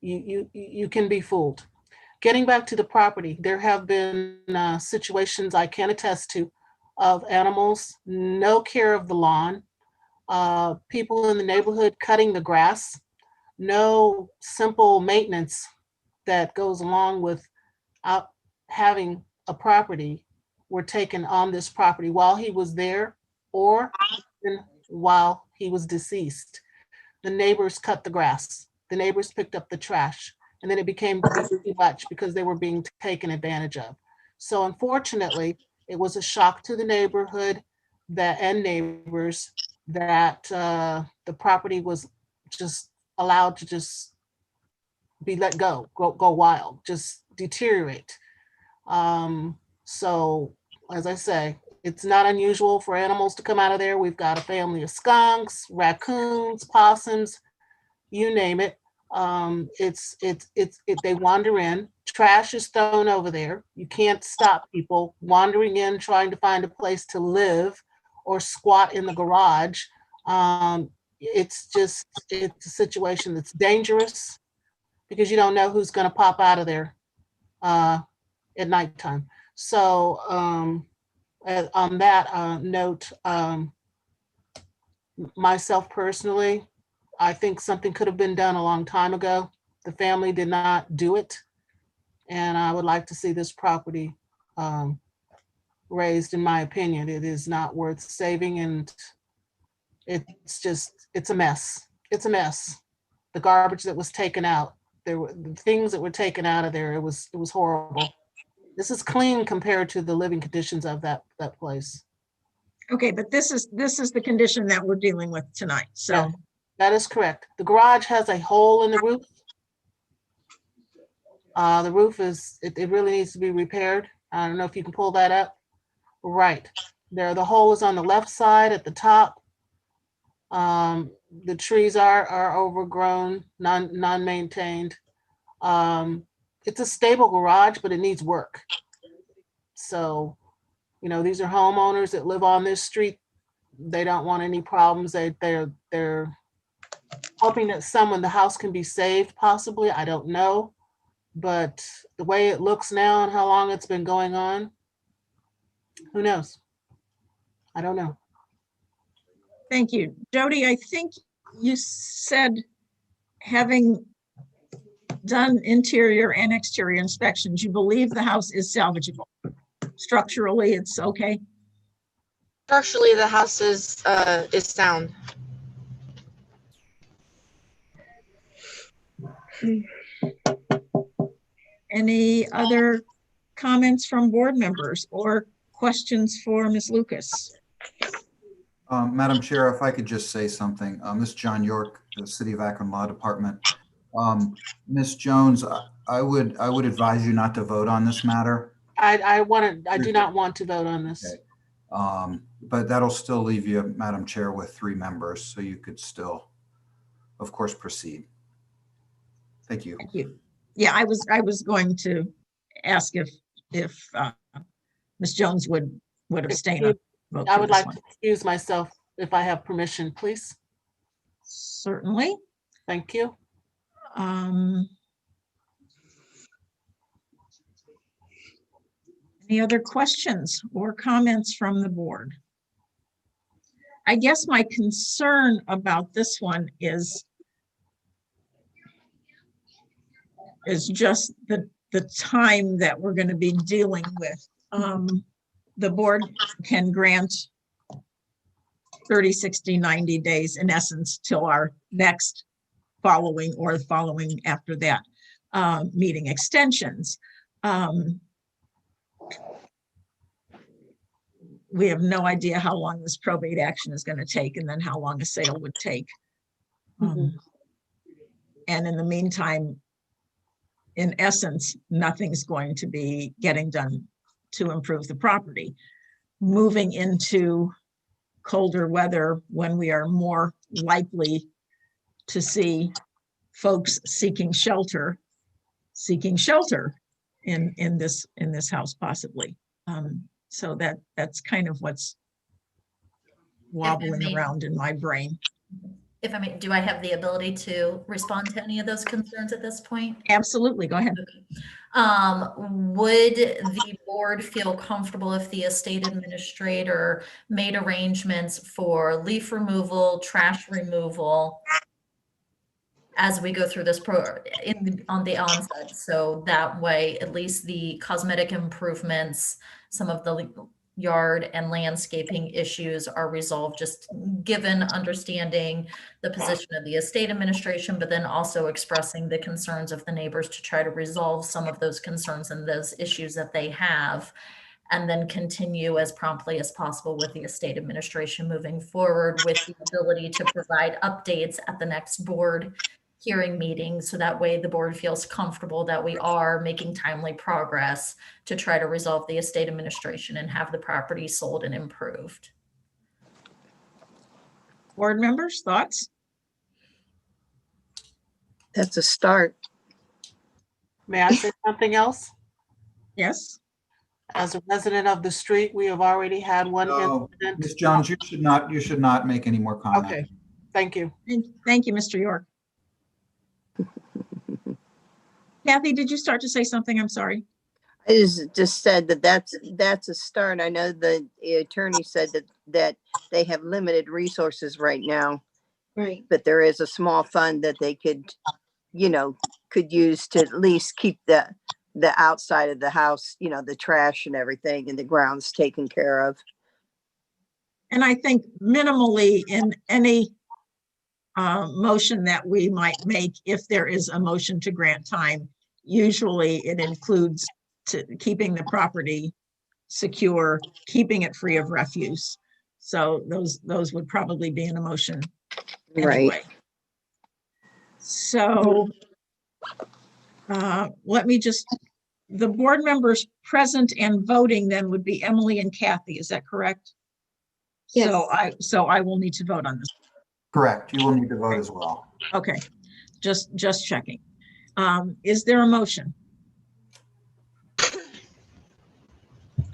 you can be fooled. Getting back to the property, there have been situations I can attest to of animals, no care of the lawn, people in the neighborhood cutting the grass, no simple maintenance that goes along with having a property were taken on this property while he was there or while he was deceased. The neighbors cut the grass. The neighbors picked up the trash, and then it became too much because they were being taken advantage of. So unfortunately, it was a shock to the neighborhood and neighbors that the property was just allowed to just be let go wild, just deteriorate. So as I say, it's not unusual for animals to come out of there. We've got a family of skunks, raccoons, possums, you name it. They wander in. Trash is thrown over there. You can't stop people wandering in, trying to find a place to live or squat in the garage. It's a situation that's dangerous because you don't know who's going to pop out of there at nighttime. So on that note, myself personally, I think something could have been done a long time ago. The family did not do it. And I would like to see this property raised, in my opinion. It is not worth saving, and it's a mess. It's a mess. The garbage that was taken out, there were things that were taken out of there. It was horrible. This is clean compared to the living conditions of that place. Okay, but this is the condition that we're dealing with tonight. So yeah, that is correct. The garage has a hole in the roof. The roof it really needs to be repaired. I don't know if you can pull that up. Right. The hole is on the left side at the top. The trees are overgrown, non-maintained. It's a stable garage, but it needs work. So, you know, these are homeowners that live on this street. They don't want any problems. They're hoping that the house can be saved, possibly. I don't know. But the way it looks now and how long it's been going on, who knows? I don't know. Thank you. Jody, I think you said, having done interior and exterior inspections, you believe the house is salvageable. Structurally, it's okay. Structurally, the house is sound. Any other comments from board members or questions for Ms. Lucas? Madam Chair, if I could just say something. This is John York, the City of Akron Law Department. Ms. Jones, I would advise you not to vote on this matter. I do not want to vote on this. Okay. But that'll still leave you, Madam Chair, with 3 members, so you could still, of course, proceed. Thank you. Thank you. Yeah, I was going to ask if Ms. Jones would abstain. On vote I for would this like one. to excuse myself if I have permission, please. Certainly. Thank you. Any other questions or comments from the board? I guess my concern about this one is just the time that we're going to be dealing with. The board can grant 30, 60, 90 days in essence till our next following or the following after that meeting extensions. We have no idea how long this probate action is going to take and then how long a sale would take. And in the meantime, in essence, nothing's going to be getting done to improve the property. Moving into colder weather when we are more likely to see folks seeking shelter in this house possibly. So that's kind of what's wobbling around in my brain. If I may, do I have the ability to respond to any of those concerns at this point? Absolutely, go ahead. Would the board feel comfortable if the estate administrator made arrangements for leaf removal, trash removal as we go through this on the onset? So that way, at least the cosmetic improvements, some of the yard and landscaping issues are resolved, just given understanding the position of the estate administration, but then also expressing the concerns of the neighbors to try to resolve some of those concerns and those issues that they have, and then continue as promptly as possible with the estate administration moving forward with the ability to provide updates at the next board hearing meeting. So that way the board feels comfortable that we are making timely progress to try to resolve the estate administration and have the property sold and improved. Board members, thoughts? That's a start. May I say something else? Yes. As a resident of the street, we have already had one No, incident. Ms. Jones, you should not make any more comments. Okay, thank you. Thank you, Mr. York. Kathy, did you start to say something? I'm sorry. I just said that's a start. I know the attorney said that they have limited resources right now. Right. But there is a small fund that they could use to at least keep the outside of the house, the trash and everything and the grounds taken care of. And I think minimally in any motion that we might make, if there is a motion to grant time, usually it includes keeping the property secure, keeping it free of refuse. So those would probably be in a motion anyway. Right. So let me the board members present and voting then would be Emily and Kathy, is that correct? Yes. So I will need to vote on this. Correct. You will need to vote as well. Okay, just checking. Is there a motion?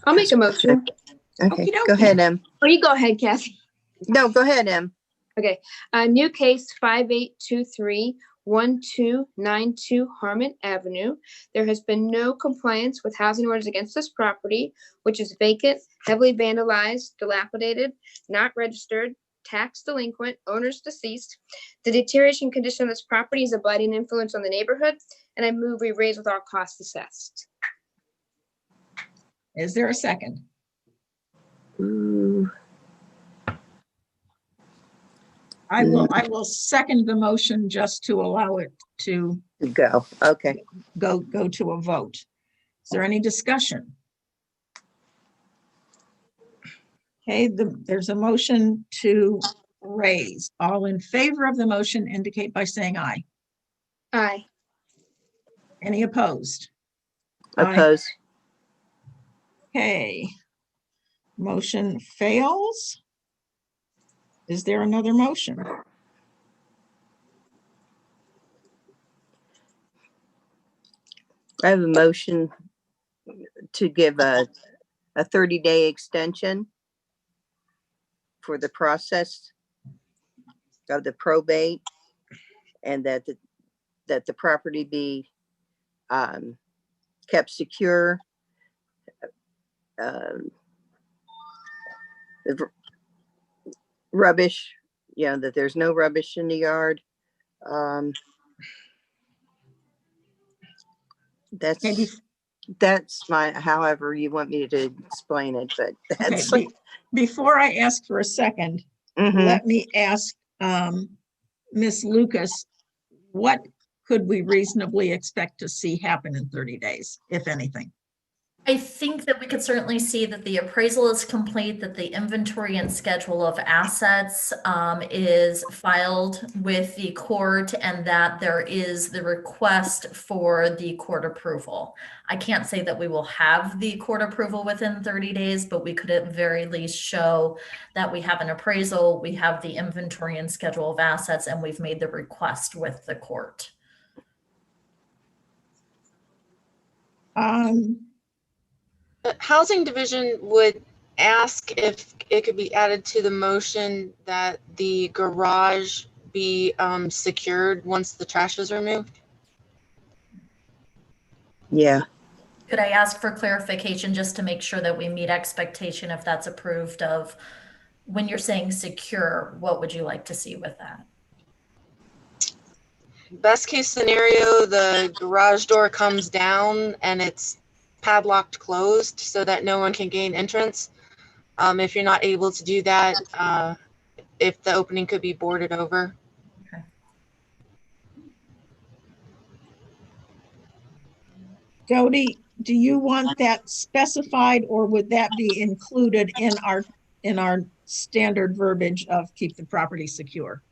I'll make a motion. Okay, Okey-dokey. go ahead, Em. Oh, you go ahead, Kathy. No, go ahead, Em. Okay, new case 5823-1292 Harmon Avenue. There has been no compliance with housing orders against this property, which is vacant, heavily vandalized, dilapidated, not registered, tax delinquent, owners deceased. The deterioration condition of this property is a blighting influence on the neighborhood, and I move we raise with all costs assessed. Is there a second? Ooh, I will second the motion just to allow it to go. Okay. go to a vote. Is there any discussion? Okay, there's a motion to raise. All in favor of the motion indicate by saying aye. Aye. Any opposed? Aye. Oppose. Okay. Motion fails. Is there another motion? I have a motion to give a 30-day extension for the process of the probate, and that the property be kept secure. The rubbish, that there's no rubbish in the yard. Maybe- That's my, however you want me to explain it, but Okay, that's. before I ask for a second, Mhm. let me ask Ms. Lucas, what could we reasonably expect to see happen in 30 days, if anything? I think that we could certainly see that the appraisal is complete, that the inventory and schedule of assets is filed with the court, and that there is the request for the court approval. I can't say that we will have the court approval within 30 days, but we could at very least show that we have an appraisal, we have the inventory and schedule of assets, and we've made the request with the court. The Housing Division would ask if it could be added to the motion that the garage be secured once the trash is removed. Yeah. Could I ask for clarification just to make sure that we meet expectation if that's approved of, when you're saying secure, what would you like to see with that? Best case scenario, the garage door comes down and it's padlocked closed so that no one can gain entrance. If you're not able to do that, if the opening could be boarded over. Okay. Jody, do you want that specified, or would that be included in our standard verbiage of keep the property secure?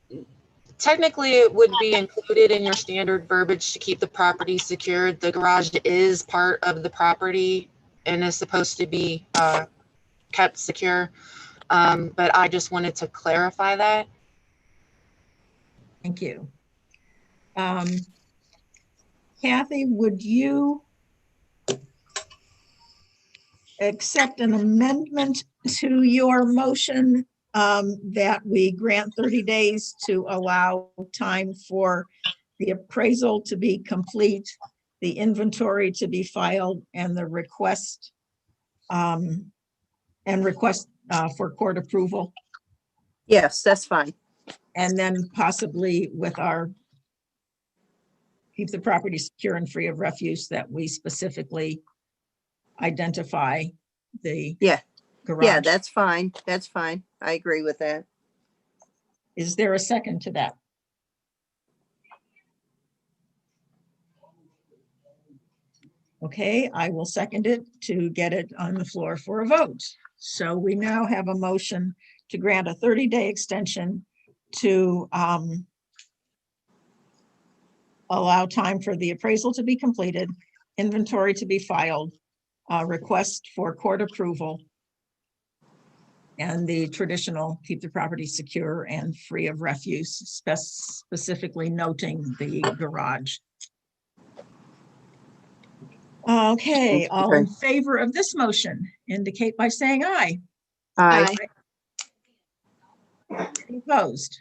Technically, it would be included in your standard verbiage to keep the property secured. The garage is part of the property and is supposed to be kept secure. But I just wanted to clarify that. Thank you. Kathy, would you accept an amendment to your motion that we grant 30 days to allow time for the appraisal to be complete, the inventory to be filed, and the request for court approval? Yes, that's fine. And then possibly with our keep the property secure and free of refuse, that we specifically identify the garage. Yeah, that's fine. That's fine. I agree with that. Is there a second to that? Okay, I will second it to get it on the floor for a vote. So we now have a motion to grant a 30-day extension to allow time for the appraisal to be completed, inventory to be filed, request for court approval, And the traditional, keep the property secure and free of refuse, specifically noting the garage. Okay, all in favor of this motion indicate by saying aye. Aye. Any opposed?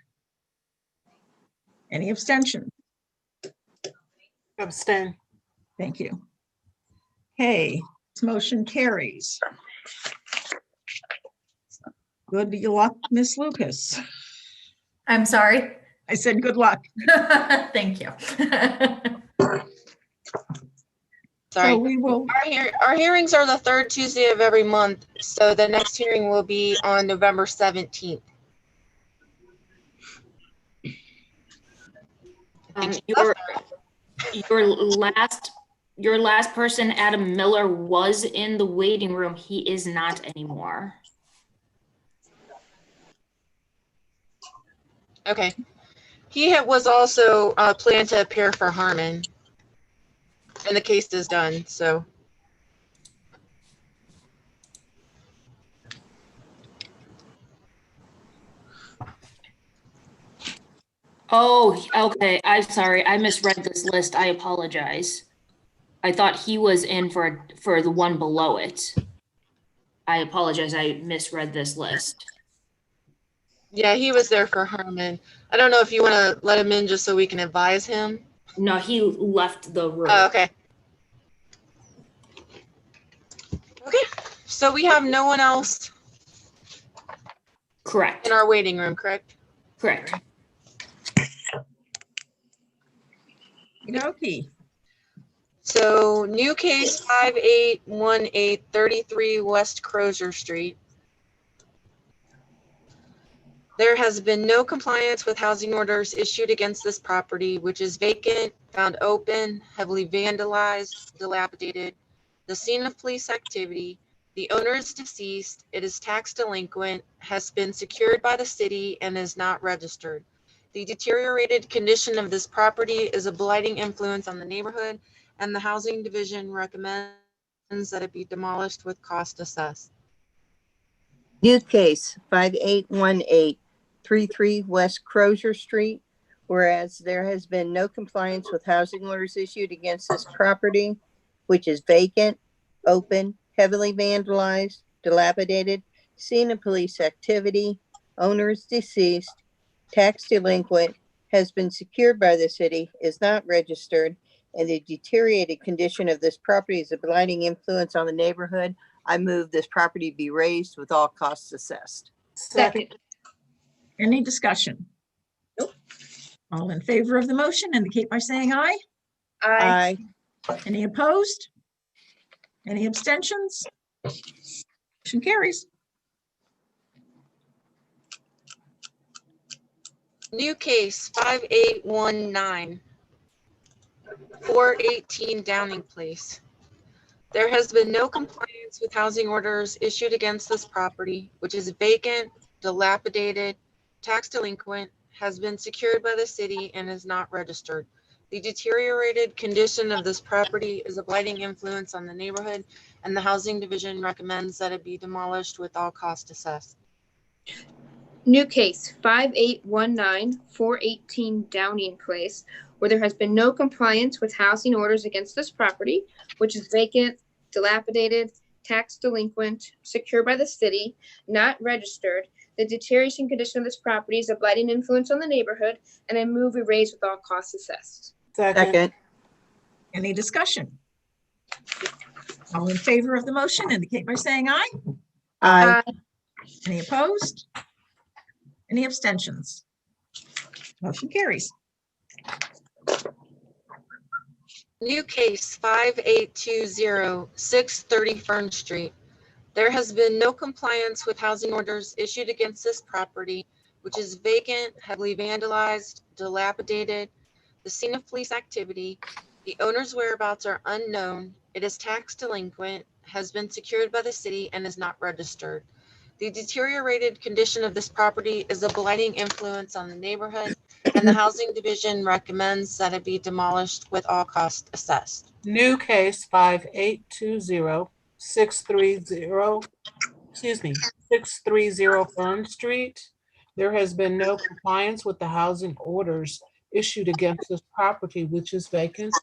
Any abstention? Abstain. Thank you. Okay, this motion carries. Good luck, Miss Lucas. I'm sorry. I said good luck. Thank you. Sorry. So we will, Our hearings are the third Tuesday of every month, so the next hearing will be on November 17th. Your last person, Adam Miller, was in the waiting room. He is not anymore. Okay. He was also planned to appear for Harmon, and the case is done, so. Oh, okay. I'm sorry. I misread this list. I apologize. I thought he was in for the one below it. I apologize. I misread this list. Yeah, he was there for Harmon. I don't know if you want to let him in just so we can advise him. No, he left the room. Oh, okay. Okay, so we have no one else Correct. in our waiting room, correct? Correct. okey-dokey. So new case 581833 West Crozier Street. There has been no compliance with housing orders issued against this property, which is vacant, found open, heavily vandalized, dilapidated. The scene of police activity. The owner is deceased. It is tax delinquent, has been secured by the city, and is not registered. The deteriorated condition of this property is a blighting influence on the neighborhood, and the housing division recommends that it be demolished with cost assessed. New case 581833 West Crozier Street. Whereas there has been no compliance with housing orders issued against this property, which is vacant, open, heavily vandalized, dilapidated, scene of police activity, owner is deceased, tax delinquent, has been secured by the city, is not registered, and the deteriorated condition of this property is a blighting influence on the neighborhood. I move this property be raised with all costs assessed. Second. Any discussion? Nope. All in favor of the motion indicate by saying aye. Aye. Any opposed? Any abstentions? Motion carries. New case 5819 418 Downing Place. There has been no compliance with housing orders issued against this property, which is vacant, dilapidated, tax delinquent, has been secured by the city, and is not registered. The deteriorated condition of this property is a blighting influence on the neighborhood, and the housing division recommends that it be demolished with all costs assessed. New case 5819 418 Downing Place, where there has been no compliance with housing orders against this property, which is vacant, dilapidated, tax delinquent, secured by the city, not registered. The deterioration condition of this property is a blighting influence on the neighborhood, and I move we raise with all costs assessed. Second. Any discussion? All in favor of the motion indicate by saying aye. Aye. Any opposed? Any abstentions? Motion carries. New case 5820 630 Fern Street. There has been no compliance with housing orders issued against this property, which is vacant, heavily vandalized, dilapidated, the scene of police activity. The owner's whereabouts are unknown. It is tax delinquent, has been secured by the city, and is not registered. The deteriorated condition of this property is a blighting influence on the neighborhood, and the housing division recommends that it be demolished with all costs assessed. New case 5820 630 630 Fern Street. There has been no compliance with the housing orders issued against this property, which is vacant.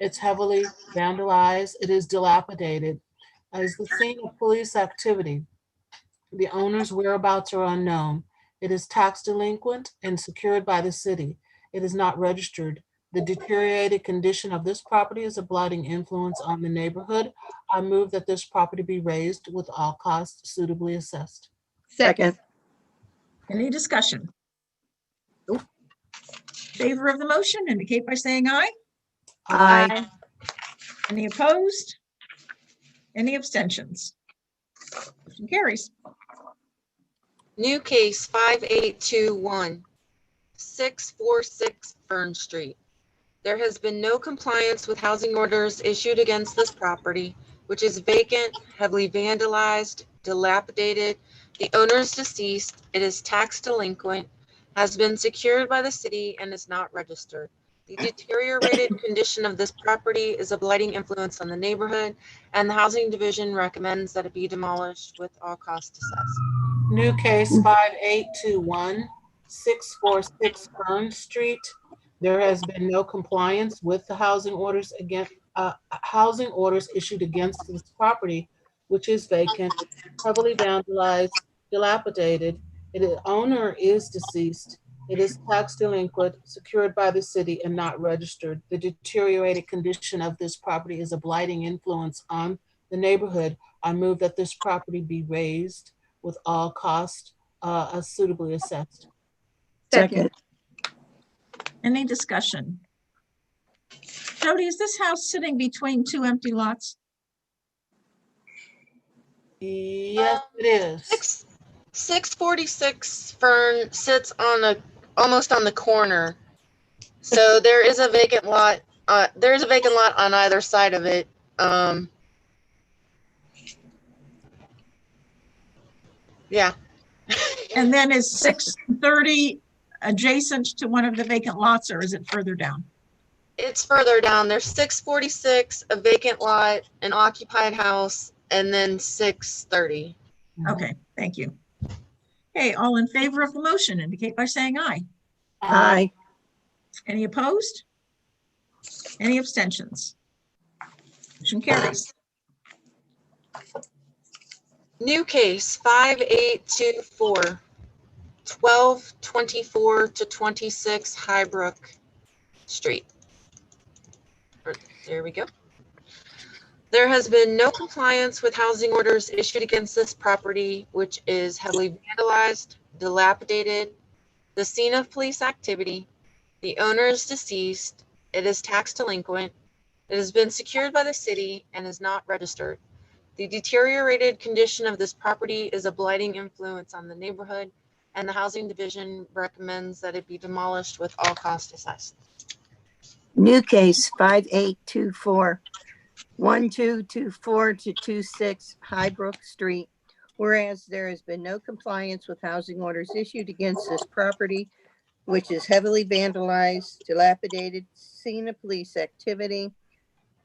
It's heavily vandalized. It is dilapidated. As the scene of police activity, the owner's whereabouts are unknown. It is tax delinquent and secured by the city. It is not registered. The deteriorated condition of this property is a blighting influence on the neighborhood. I move that this property be raised with all costs suitably assessed. Second. Any discussion? Favor of the motion indicate by saying aye. Aye. Any opposed? Any abstentions? Motion carries. New case 5821, 646 Fern Street. There has been no compliance with housing orders issued against this property, which is vacant, heavily vandalized, dilapidated. The owner is deceased. It is tax delinquent, has been secured by the city, and is not registered. The deteriorated condition of this property is a blighting influence on the neighborhood, and the Housing Division recommends that it be demolished with all costs assessed. New case 5821, 646 Fern Street. There has been no compliance with the housing orders issued against this property, which is vacant, heavily vandalized, dilapidated. The owner is deceased. It is tax delinquent, secured by the city, and not registered. The deteriorated condition of this property is a blighting influence on the neighborhood. I move that this property be raised with all costs suitably assessed. Second. Any discussion? Jody, is this house sitting between two empty lots? Yes, it is. 646 Fern sits on almost on the corner. So there is a vacant lot. There's a vacant lot on either side of it. Yeah. And then is 630 adjacent to one of the vacant lots, or is it further down? It's further down. There's 646, a vacant lot, an occupied house, and then 630. Okay, thank you. Okay, all in favor of the motion indicate by saying aye. Aye. Any opposed? Any abstentions? Motion carries. New case 5824, 1224 to 26 Highbrook Street. There we go. There has been no compliance with housing orders issued against this property, which is heavily vandalized, dilapidated, the scene of police activity. The owner is deceased. It is tax delinquent. It has been secured by the city and is not registered. The deteriorated condition of this property is a blighting influence on the neighborhood, and the Housing Division recommends that it be demolished with all costs assessed. New case 5824, 1224 to 26 Highbrook Street. Whereas there has been no compliance with housing orders issued against this property, which is heavily vandalized, dilapidated, scene of police activity.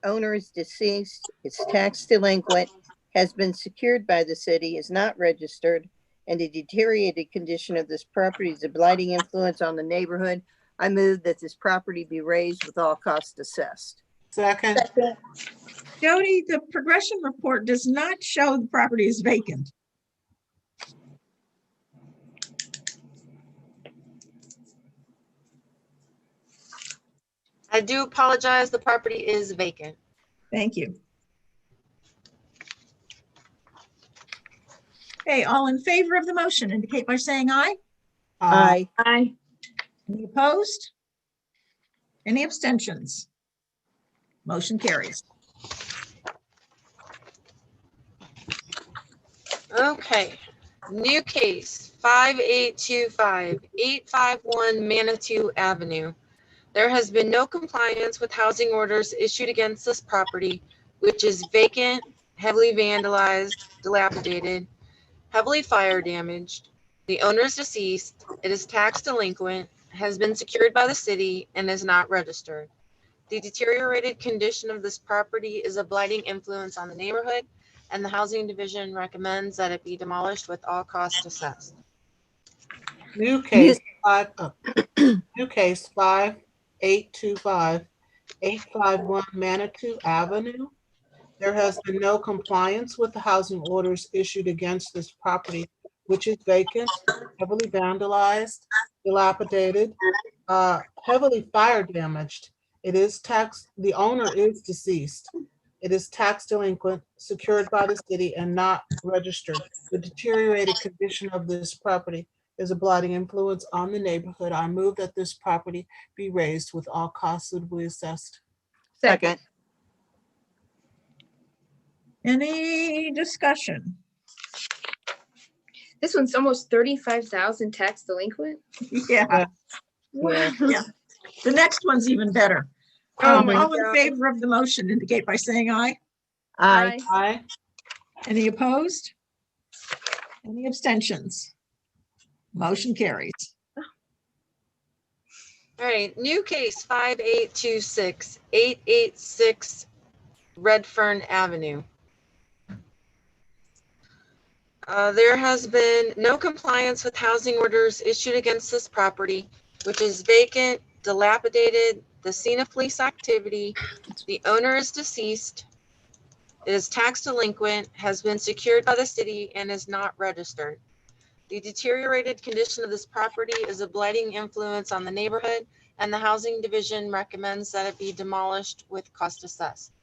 Owner is deceased, it's tax delinquent, has been secured by the city, is not registered, and the deteriorated condition of this property is a blighting influence on the neighborhood. I move that this property be raised with all costs assessed. Second. Jody, the progression report does not show the property is vacant. I do apologize. The property is vacant. Thank you. Okay, all in favor of the motion indicate by saying aye. Aye. Aye. Any opposed? Any abstentions? Motion carries. Okay. New case 5825, 851 Manitou Avenue. There has been no compliance with housing orders issued against this property, which is vacant, heavily vandalized, dilapidated, heavily fire damaged. The owner is deceased. It is tax delinquent, has been secured by the city, and is not registered. The deteriorated condition of this property is a blighting influence on the neighborhood, and the Housing Division recommends that it be demolished with all costs assessed. New case 5825, 851 Manitou Avenue. There has been no compliance with the housing orders issued against this property, which is vacant, heavily vandalized, dilapidated, heavily fire damaged. The owner is deceased. It is tax delinquent, secured by the city, and not registered. The deteriorated condition of this property is a blighting influence on the neighborhood. I move that this property be raised with all costs suitably assessed. Second. Any discussion? This one's almost 35,000 tax delinquent. Yeah. Yeah. Yeah. The next one's even better. Oh my All in God. favor of the motion indicate by saying aye. Aye. Aye. Any opposed? Any abstentions? Motion carries. All right, new case 5826, 886 Redfern Avenue. There has been no compliance with housing orders issued against this property, which is vacant, dilapidated, the scene of police activity. The owner is deceased. It is tax delinquent, has been secured by the city, and is not registered. The deteriorated condition of this property is a blighting influence on the neighborhood, and the Housing Division recommends that it be demolished with cost assessed.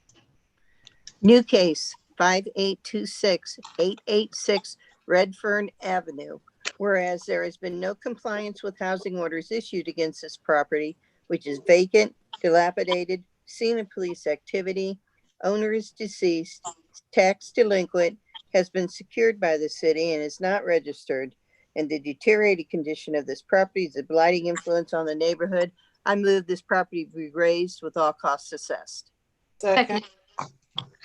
New case 5826, 886 Redfern Avenue. Whereas there has been no compliance with housing orders issued against this property, which is vacant, dilapidated, scene of police activity, owner is deceased, tax delinquent, has been secured by the city and is not registered, and the deteriorated condition of this property is a blighting influence on the neighborhood. I move this property be raised with all costs assessed. Second.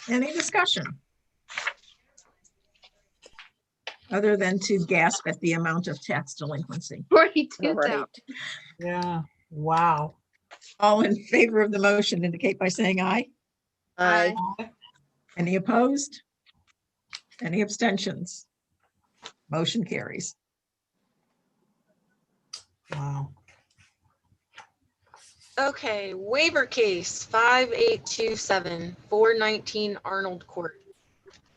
Any discussion? Other than to gasp at the amount of tax delinquency. 42,000. Right. Yeah. Wow. All in favor of the motion indicate by saying aye. Aye. Any opposed? Any abstentions? Motion carries. Wow. Okay, waiver case 5827, 419 Arnold Court.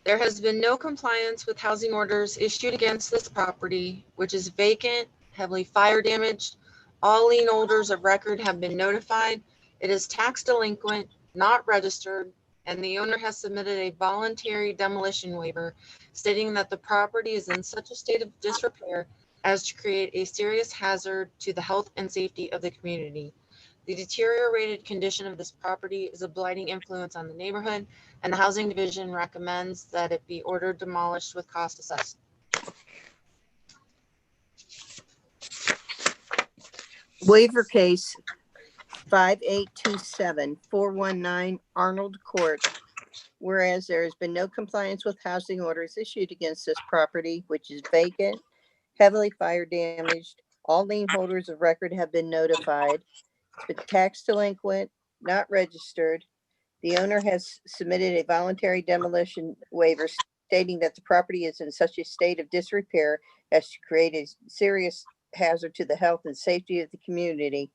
There has been no compliance with housing orders issued against this property, which is vacant, heavily fire damaged. All lien holders of record have been notified. It is tax delinquent, not registered, and the owner has submitted a voluntary demolition waiver stating that the property is in such a state of disrepair as to create a serious hazard to the health and safety of the community. The deteriorated condition of this property is a blighting influence on the neighborhood, and the Housing Division recommends that it be ordered demolished with cost assessed. Waiver case 5827, 419 Arnold Court. Whereas there has been no compliance with housing orders issued against this property, which is vacant, heavily fire damaged. All lien holders of record have been notified. It's been tax delinquent, not registered. The owner has submitted a voluntary demolition waiver stating that the property is in such a state of disrepair as to create a serious hazard to the health and safety of the community.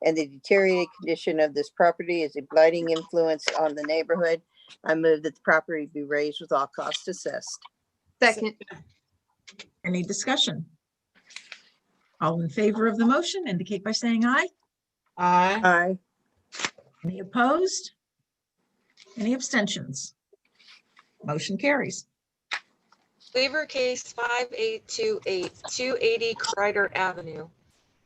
And the deteriorated condition of this property is a blighting influence on the neighborhood. I move that the property be raised with all costs assessed. Second. Any discussion? All in favor of the motion indicate by saying aye. Aye. Aye. Any opposed? Any abstentions? Motion carries. Waiver case 5828, 280 Kreider Avenue.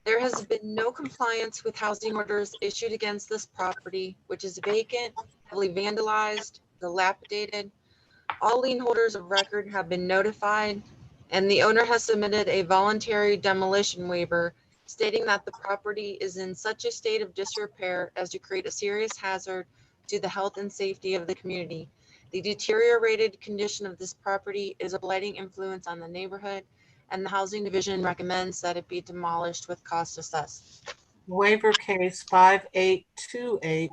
There has been no compliance with housing orders issued against this property, which is vacant, heavily vandalized, dilapidated. All lien holders of record have been notified, and the owner has submitted a voluntary demolition waiver stating that the property is in such a state of disrepair as to create a serious hazard to the health and safety of the community. The deteriorated condition of this property is a blighting influence on the neighborhood, and the Housing Division recommends that it be demolished with cost assessed. Waiver case 5828,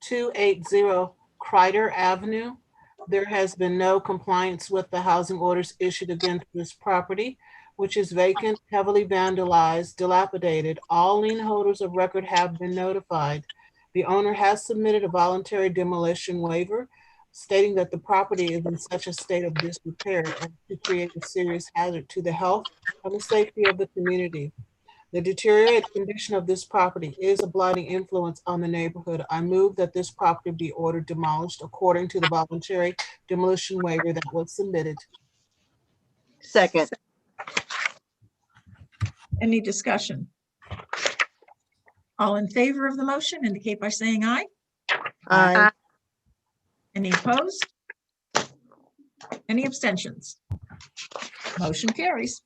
280 Kreider Avenue. there has been no compliance with the housing orders issued against this property, which is vacant, heavily vandalized, dilapidated. All lien holders of record have been notified. The owner has submitted a voluntary demolition waiver stating that the property is in such a state of disrepair as to create a serious hazard to the health and the safety of the community. The deteriorated condition of this property is a blighting influence on the neighborhood. I move that this property be ordered demolished according to the voluntary demolition waiver that was submitted. Second. Any discussion? All in favor of the motion indicate by saying aye. Aye. Any opposed? Any abstentions? Motion carries.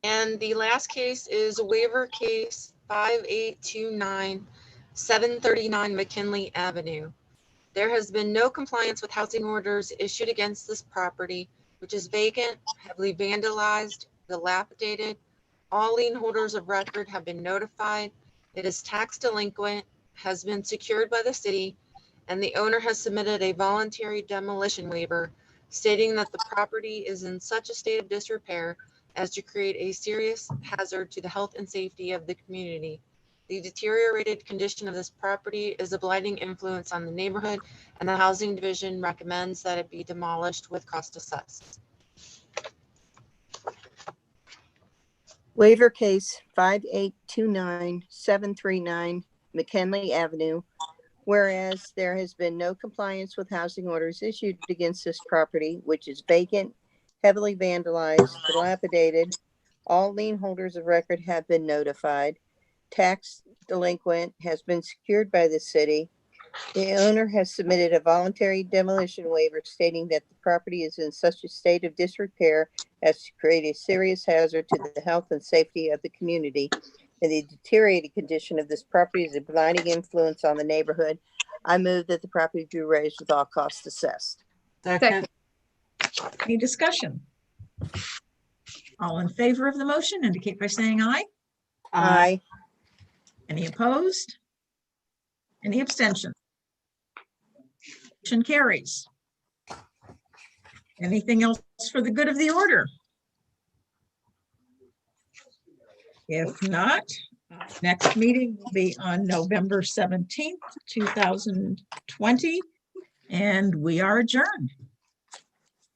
And the last case is waiver case 5829 739 McKinley Avenue. There has been no compliance with housing orders issued against this property, which is vacant, heavily vandalized, dilapidated. All lien holders of record have been notified. It is tax delinquent, has been secured by the city, and the owner has submitted a voluntary demolition waiver stating that the property is in such a state of disrepair as to create a serious hazard to the health and safety of the community. The deteriorated condition of this property is a blighting influence on the neighborhood, and the Housing Division recommends that it be demolished with cost assessed. Waiver case 5829-739 McKinley Avenue. Whereas there has been no compliance with housing orders issued against this property, which is vacant, heavily vandalized, dilapidated. All lien holders of record have been notified. Tax delinquent, has been secured by the city. The owner has submitted a voluntary demolition waiver stating that the property is in such a state of disrepair as to create a serious hazard to the health and safety of the community. And the deteriorated condition of this property is a blinding influence on the neighborhood. I move that the property be raised with all costs assessed. Second. Any discussion? All in favor of the motion indicate by saying aye. Aye. Any opposed? Any abstention? Motion carries. Anything else for the good of the order? If not, next meeting will be on November 17th, 2020, and we are adjourned.